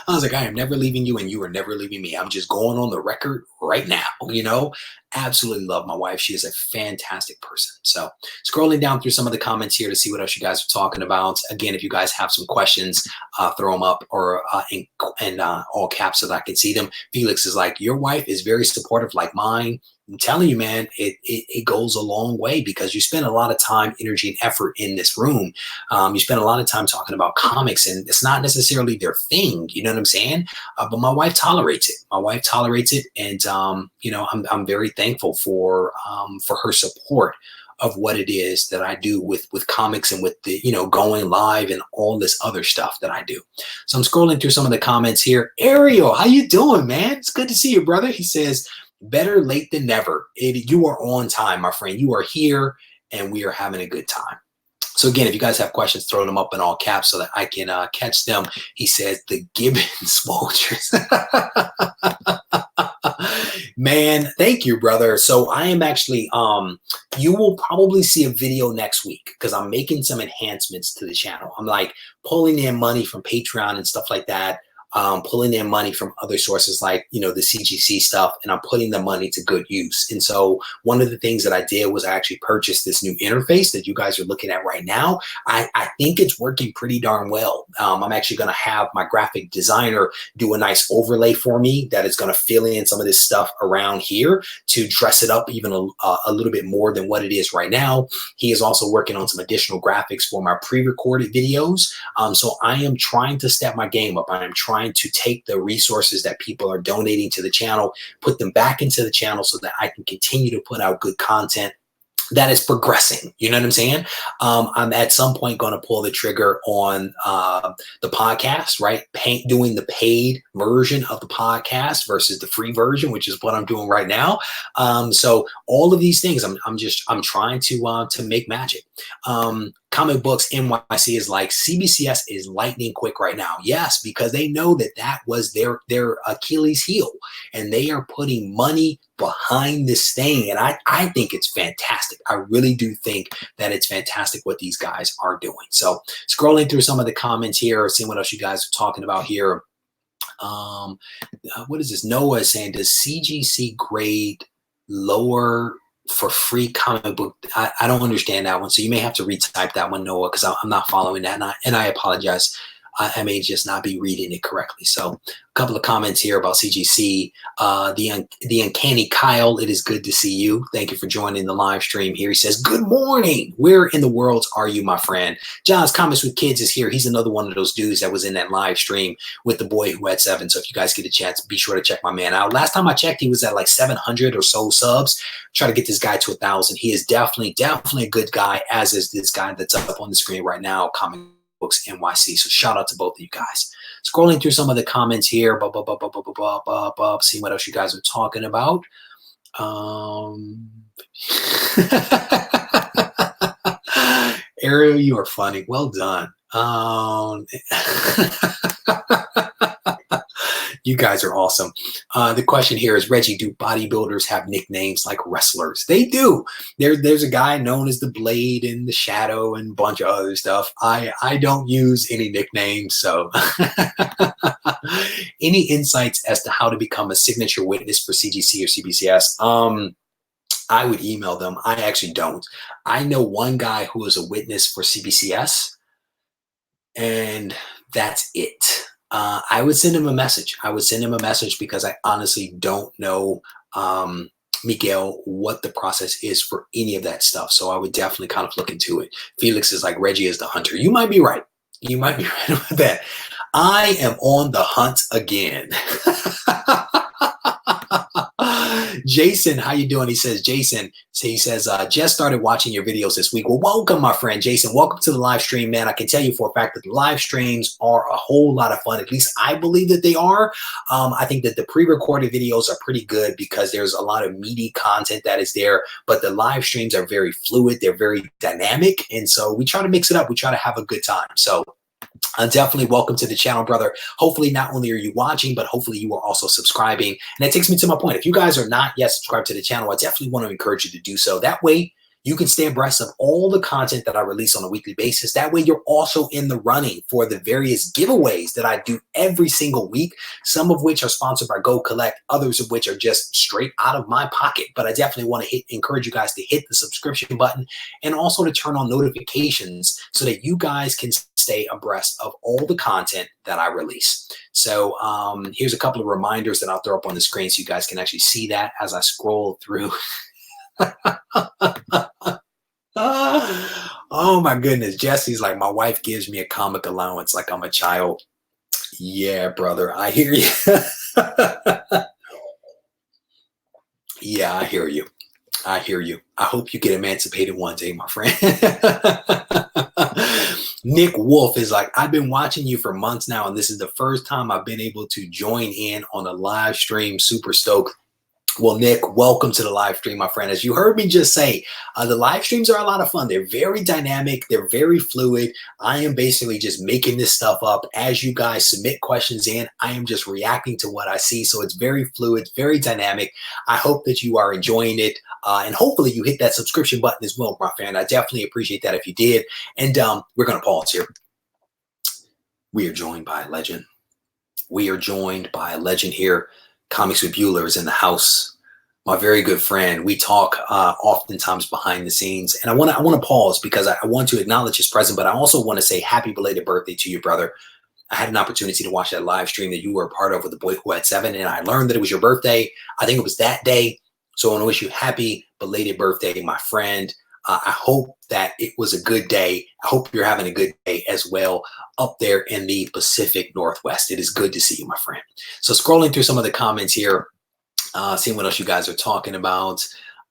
I was like, I am never leaving you, and you are never leaving me. I'm just going on the record right now, you know. Absolutely love my wife. She is a fantastic person. So scrolling down through some of the comments here to see what else you guys are talking about. Again, if you guys have some questions, throw them up or in all caps so that I can see them. Felix is like, your wife is very supportive like mine. I'm telling you, man, it goes a long way because you spend a lot of time, energy, and effort in this room. You spend a lot of time talking about comics, and it's not necessarily their thing. You know what I'm saying? But my wife tolerates it. My wife tolerates it, and you know, I'm very thankful for her support of what it is that I do with comics and with the, you know, going live and all this other stuff that I do. So I'm scrolling through some of the comments here. Ariel, how you doing, man? It's good to see you, brother. He says, better late than never. You are on time, my friend. You are here and we are having a good time. So again, if you guys have questions, throw them up in all caps so that I can catch them. He says the Gibbons Vultures. Man, thank you, brother. So I am actually, you will probably see a video next week because I'm making some enhancements to the channel. I'm like pulling in money from Patreon and stuff like that. Pulling in money from other sources like, you know, the CGC stuff, and I'm putting the money to good use. And so one of the things that I did was I actually purchased this new interface that you guys are looking at right now. I think it's working pretty darn well. I'm actually going to have my graphic designer do a nice overlay for me that is going to fill in some of this stuff around here to dress it up even a little bit more than what it is right now. He is also working on some additional graphics for my pre-recorded videos. So I am trying to step my game up. I am trying to take the resources that people are donating to the channel, put them back into the channel so that I can continue to put out good content that is progressing. You know what I'm saying? I'm at some point going to pull the trigger on the podcast, right? Doing the paid version of the podcast versus the free version, which is what I'm doing right now. So all of these things, I'm trying to make magic. Comic Books NYC is like, CBCS is lightning quick right now. Yes, because they know that that was their Achilles heel, and they are putting money behind this thing. And I think it's fantastic. I really do think that it's fantastic what these guys are doing. So scrolling through some of the comments here, seeing what else you guys are talking about here. What is this? Noah is saying, does CGC grade lower for free comic book? I don't understand that one. So you may have to retype that one, Noah, because I'm not following that. And I apologize. I may just not be reading it correctly. So a couple of comments here about CGC. The Uncanny Kyle, it is good to see you. Thank you for joining the live stream here. He says, good morning. Where in the world are you, my friend? John's Comics with Kids is here. He's another one of those dudes that was in that live stream with the boy who had 7. So if you guys get a chance, be sure to check my man out. Last time I checked, he was at like 700 or so subs. Try to get this guy to 1,000. He is definitely a good guy, as is this guy that's up on the screen right now, Comic Books NYC. So shout out to both of you guys. Scrolling through some of the comments here, see what else you guys are talking about. Ariel, you are funny. Well done. You guys are awesome. The question here is, Reggie, do bodybuilders have nicknames like wrestlers? They do. There's a guy known as the Blade and the Shadow and a bunch of other stuff. I don't use any nicknames. So any insights as to how to become a signature witness for CGC or CBCS? I would email them. I actually don't. I know one guy who is a witness for CBCS, and that's it. I would send him a message. Because I honestly don't know, Miguel, what the process is for any of that stuff. So I would definitely kind of look into it. Felix is like, Reggie is the hunter. You might be right. You might be right with that. I am on the hunt again. Jason, how you doing? He says, just started watching your videos this week. Well, welcome, my friend Jason. Welcome to the live stream, man. I can tell you for a fact that the live streams are a whole lot of fun. At least I believe that they are. I think that the pre-recorded videos are pretty good because there's a lot of meaty content that is there, but the live streams are very fluid. They're very dynamic. And so we try to mix it up. We try to have a good time. So definitely welcome to the channel, brother. Hopefully not only are you watching, but hopefully you are also subscribing. And that takes me to my point. If you guys are not yet subscribed to the channel, I definitely want to encourage you to do so. That way you can stay abreast of all the content that I release on a weekly basis. That way you're also in the running for the various giveaways that I do every single week, some of which are sponsored by Go Collect, others of which are just straight out of my pocket. But I definitely want to encourage you guys to hit the subscription button and also to turn on notifications so that you guys can stay abreast of all the content that I release. So here's a couple of reminders that I'll throw up on the screen so you guys can actually see that as I scroll through. Oh my goodness. Jesse's like, my wife gives me a comic allowance like I'm a child. Yeah, brother, I hear you. Yeah, I hear you. I hear you. I hope you get emancipated one day, my friend. Nick Wolf is like, I've been watching you for months now, and this is the first time I've been able to join in on a live stream. Super stoked. Well, Nick, welcome to the live stream, my friend. As you heard me just say, the live streams are a lot of fun. They're very dynamic. They're very fluid. I am basically just making this stuff up. As you guys submit questions in, I am just reacting to what I see. So it's very fluid, very dynamic. I hope that you are enjoying it. And hopefully you hit that subscription button as well, my friend. I definitely appreciate that if you did. And we're going to pause here. We are joined by a legend. We are joined by a legend here. Comics with Bueller is in the house. My very good friend. We talk oftentimes behind the scenes, and I want to pause because I want to acknowledge his presence, but I also want to say happy belated birthday to you, brother. I had an opportunity to watch that live stream that you were a part of with the boy who had 7, and I learned that it was your birthday. I think it was that day. So I want to wish you happy belated birthday, my friend. I hope that it was a good day. I hope you're having a good day as well up there in the Pacific Northwest. It is good to see you, my friend. So scrolling through some of the comments here, seeing what else you guys are talking about.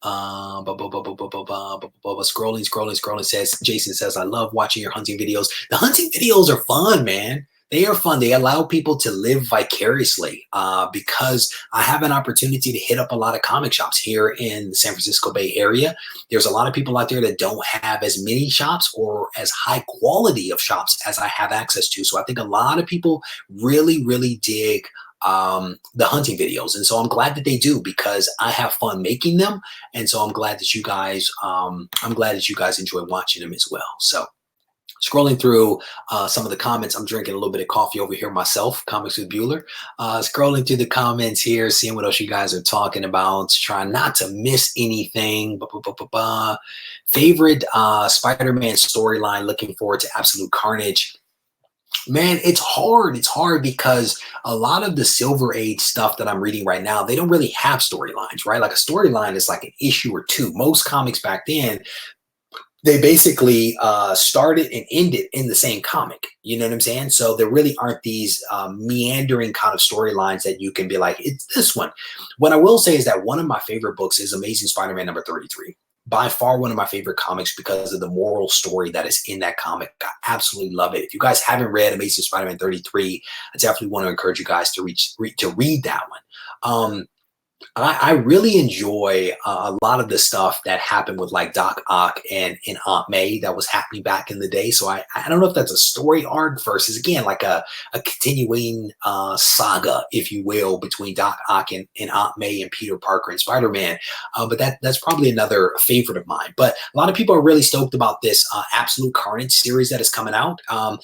Scrolling says, Jason says, I love watching your hunting videos. The hunting videos are fun, man. They are fun. They allow people to live vicariously because I have an opportunity to hit up a lot of comic shops here in the San Francisco Bay Area. There's a lot of people out there that don't have as many shops or as high quality of shops as I have access to. So I think a lot of people really, really dig the hunting videos. And so I'm glad that they do because I have fun making them. And so I'm glad that you guys, enjoy watching them as well. So scrolling through some of the comments, I'm drinking a little bit of coffee over here myself, Comics with Bueller. Scrolling through the comments here, seeing what else you guys are talking about, trying not to miss anything. Favorite Spider-Man storyline, looking forward to Absolute Carnage. Man, it's hard. It's hard because a lot of the Silver Age stuff that I'm reading right now, they don't really have storylines, right? Like a storyline is like an issue or two. Most comics back then, they basically started and ended in the same comic. You know what I'm saying? So there really aren't these meandering kind of storylines that you can be like, it's this one. What I will say is that one of my favorite books is Amazing Spider-Man number 33. By far one of my favorite comics because of the moral story that is in that comic. I absolutely love it. If you guys haven't read Amazing Spider-Man 33, I definitely want to encourage you guys to read that one. I really enjoy a lot of the stuff that happened with like Doc Ock and Aunt May that was happening back in the day. So I don't know if that's a story arc versus, again, like a continuing saga, if you will, between Doc Ock and Aunt May and Peter Parker and Spider-Man. But that's probably another favorite of mine. But a lot of people are really stoked about this Absolute Carnage series that is coming out. I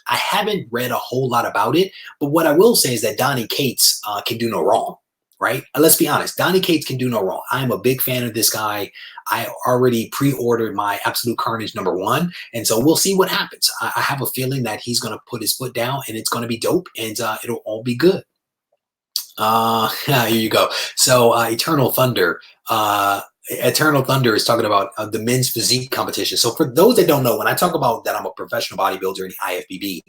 haven't read a whole lot about it, but what I will say is that Donny Cates can do no wrong. Right? Let's be honest. Donny Cates can do no wrong. I am a big fan of this guy. I already pre-ordered my Absolute Carnage number 1. And so we'll see what happens. I have a feeling that he's going to put his foot down and it's going to be dope and it'll all be good. Here you go. So Eternal Thunder is talking about the men's physique competition. So for those that don't know, when I talk about that I'm a professional bodybuilder in the IFBB,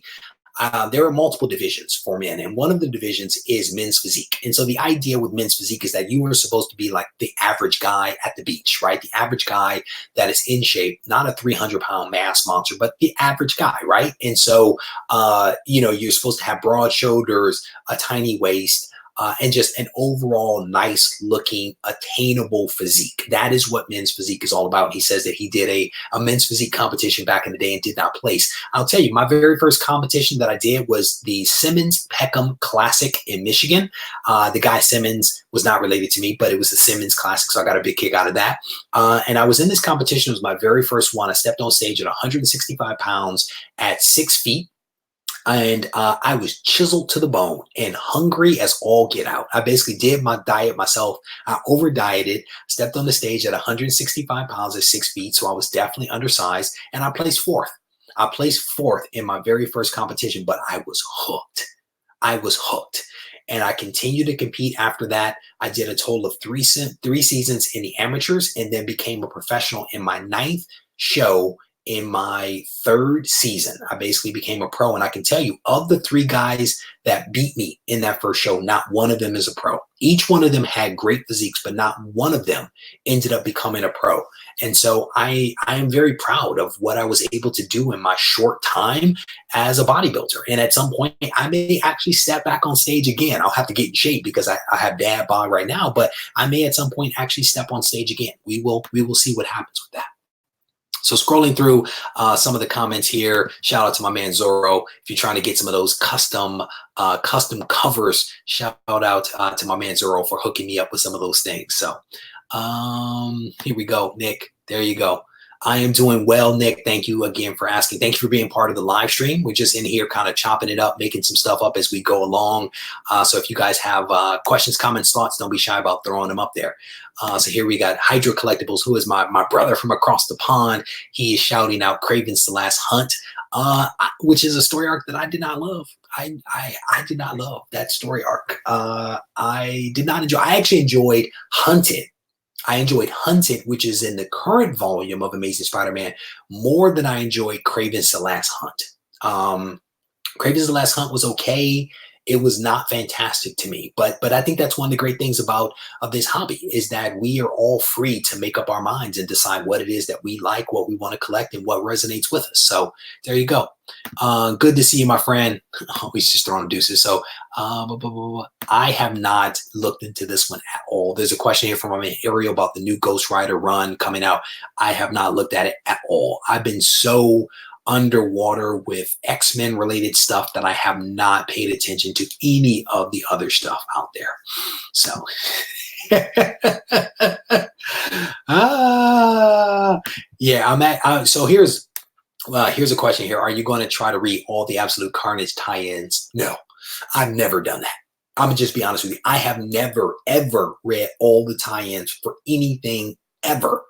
there are multiple divisions for men, and one of the divisions is men's physique. And so the idea with men's physique is that you are supposed to be like the average guy at the beach, right? The average guy that is in shape, not a 300-pound mass monster, but the average guy, right? And so, you're supposed to have broad shoulders, a tiny waist, and just an overall nice looking, attainable physique. That is what men's physique is all about. He says that he did a men's physique competition back in the day and did not place. I'll tell you, my very first competition that I did was the Simmons Peckham Classic in Michigan. The guy Simmons was not related to me, but it was the Simmons Classic, so I got a big kick out of that. And I was in this competition. It was my very first one. I stepped on stage at 165 pounds at 6 feet. And I was chiseled to the bone and hungry as all get out. I basically did my diet myself. I over dieted, stepped on the stage at 165 pounds at 6 feet. So I was definitely undersized and I placed 4th. I placed fourth in my very first competition, but I was hooked. I was hooked. And I continued to compete after that. I did a total of three seasons in the amateurs and then became a professional in my 9th show. In my 3rd season, I basically became a pro. And I can tell you, of the 3 guys that beat me in that first show, not one of them is a pro. Each one of them had great physiques, but not one of them ended up becoming a pro. And so I am very proud of what I was able to do in my short time as a bodybuilder. And at some point, I may actually step back on stage again. I'll have to get in shape because I have dad bod right now, but I may at some point actually step on stage again. We will see what happens with that. So scrolling through some of the comments here, shout out to my man Zorro. If you're trying to get some of those custom covers, shout out to my man Zorro for hooking me up with some of those things. So here we go, Nick. There you go. I am doing well, Nick. Thank you again for asking. Thank you for being part of the live stream. We're just in here kind of chopping it up, making some stuff up as we go along. So if you guys have questions, comments, thoughts, don't be shy about throwing them up there. So here we got Hydra Collectibles, who is my brother from across the pond. He is shouting out Craven's The Last Hunt, which is a story arc that I did not love. I did not love that story arc. I did not enjoy. I actually enjoyed Hunted. I enjoyed Hunted, which is in the current volume of Amazing Spider-Man, more than I enjoyed Kraven's The Last Hunt. Kraven's The Last Hunt was okay. It was not fantastic to me, but I think that's one of the great things of this hobby is that we are all free to make up our minds and decide what it is that we like, what we want to collect, and what resonates with us. So there you go. Good to see you, my friend. Oh, he's just throwing deuces. So I have not looked into this one at all. There's a question here from my man Ariel about the new Ghost Rider run coming out. I have not looked at it at all. I've been so underwater with X-Men related stuff that I have not paid attention to any of the other stuff out there. So yeah, so here's a question here. Are you going to try to read all the Absolute Carnage tie-ins? No, I've never done that. I'm gonna just be honest with you. I have never, ever read all the tie-ins for anything ever.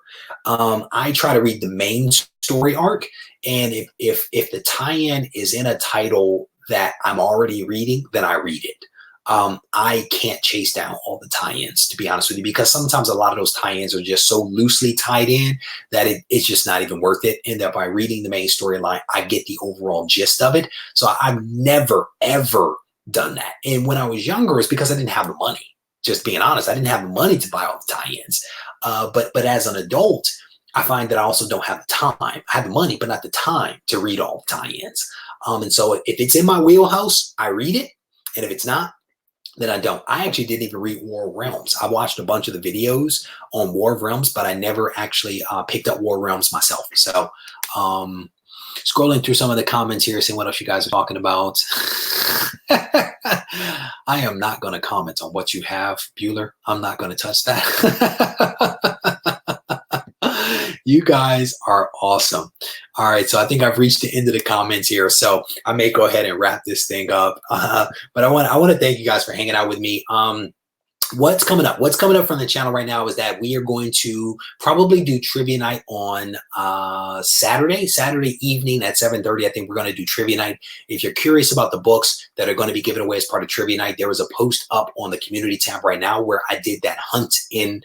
I try to read the main story arc, and if the tie-in is in a title that I'm already reading, then I read it. I can't chase down all the tie-ins, to be honest with you, because sometimes a lot of those tie-ins are just so loosely tied in that it's just not even worth it. And that by reading the main storyline, I get the overall gist of it. So I've never, ever done that. And when I was younger, it's because I didn't have the money. Just being honest, I didn't have the money to buy all the tie-ins. But as an adult, I find that I also don't have the time. I have the money, but not the time to read all the tie-ins. And so if it's in my wheelhouse, I read it. And if it's not, then I don't. I actually didn't even read War of Realms. I watched a bunch of the videos on War of Realms, but I never actually picked up War of Realms myself. So scrolling through some of the comments here, seeing what else you guys are talking about. I am not going to comment on what you have, Bueller. I'm not going to touch that. You guys are awesome. All right, so I think I've reached the end of the comments here, so I may go ahead and wrap this thing up. But I want to thank you guys for hanging out with me. What's coming up? What's coming up from the channel right now is that we are going to probably do trivia night on Saturday evening at 7:30. I think we're going to do trivia night. If you're curious about the books that are going to be given away as part of trivia night, there is a post up on the community tab right now where I did that hunt in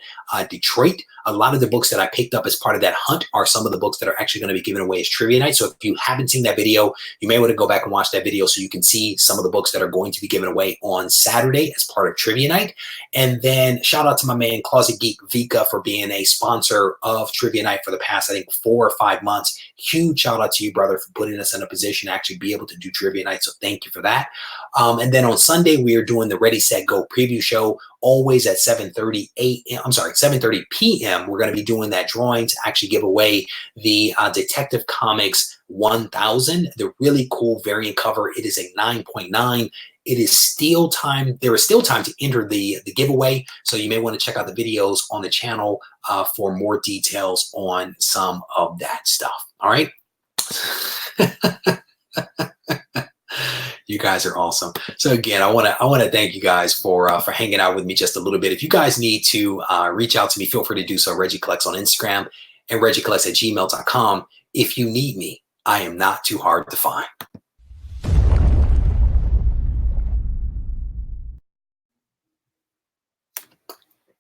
Detroit. A lot of the books that I picked up as part of that hunt are some of the books that are actually going to be given away as trivia night. So if you haven't seen that video, you may want to go back and watch that video so you can see some of the books that are going to be given away on Saturday as part of trivia night. And then shout out to my man Closet Geek Vika for being a sponsor of trivia night for the past, I think, 4 or 5 months. Huge shout out to you, brother, for putting us in a position to actually be able to do trivia night. So thank you for that. And then on Sunday, we are doing the Ready, Set, Go preview show, always at 7:30 a.m. I'm sorry, 7:30 p.m. We're going to be doing that drawing to actually give away the Detective Comics 1000, the really cool variant cover. It is a 9.9. It is still time. There is still time to enter the giveaway. So you may want to check out the videos on the channel for more details on some of that stuff. All right. You guys are awesome. So again, I want to thank you guys for hanging out with me just a little bit. If you guys need to reach out to me, feel free to do so. Reggie Collects on Instagram and RegieCollects@gmail.com. If you need me, I am not too hard to find.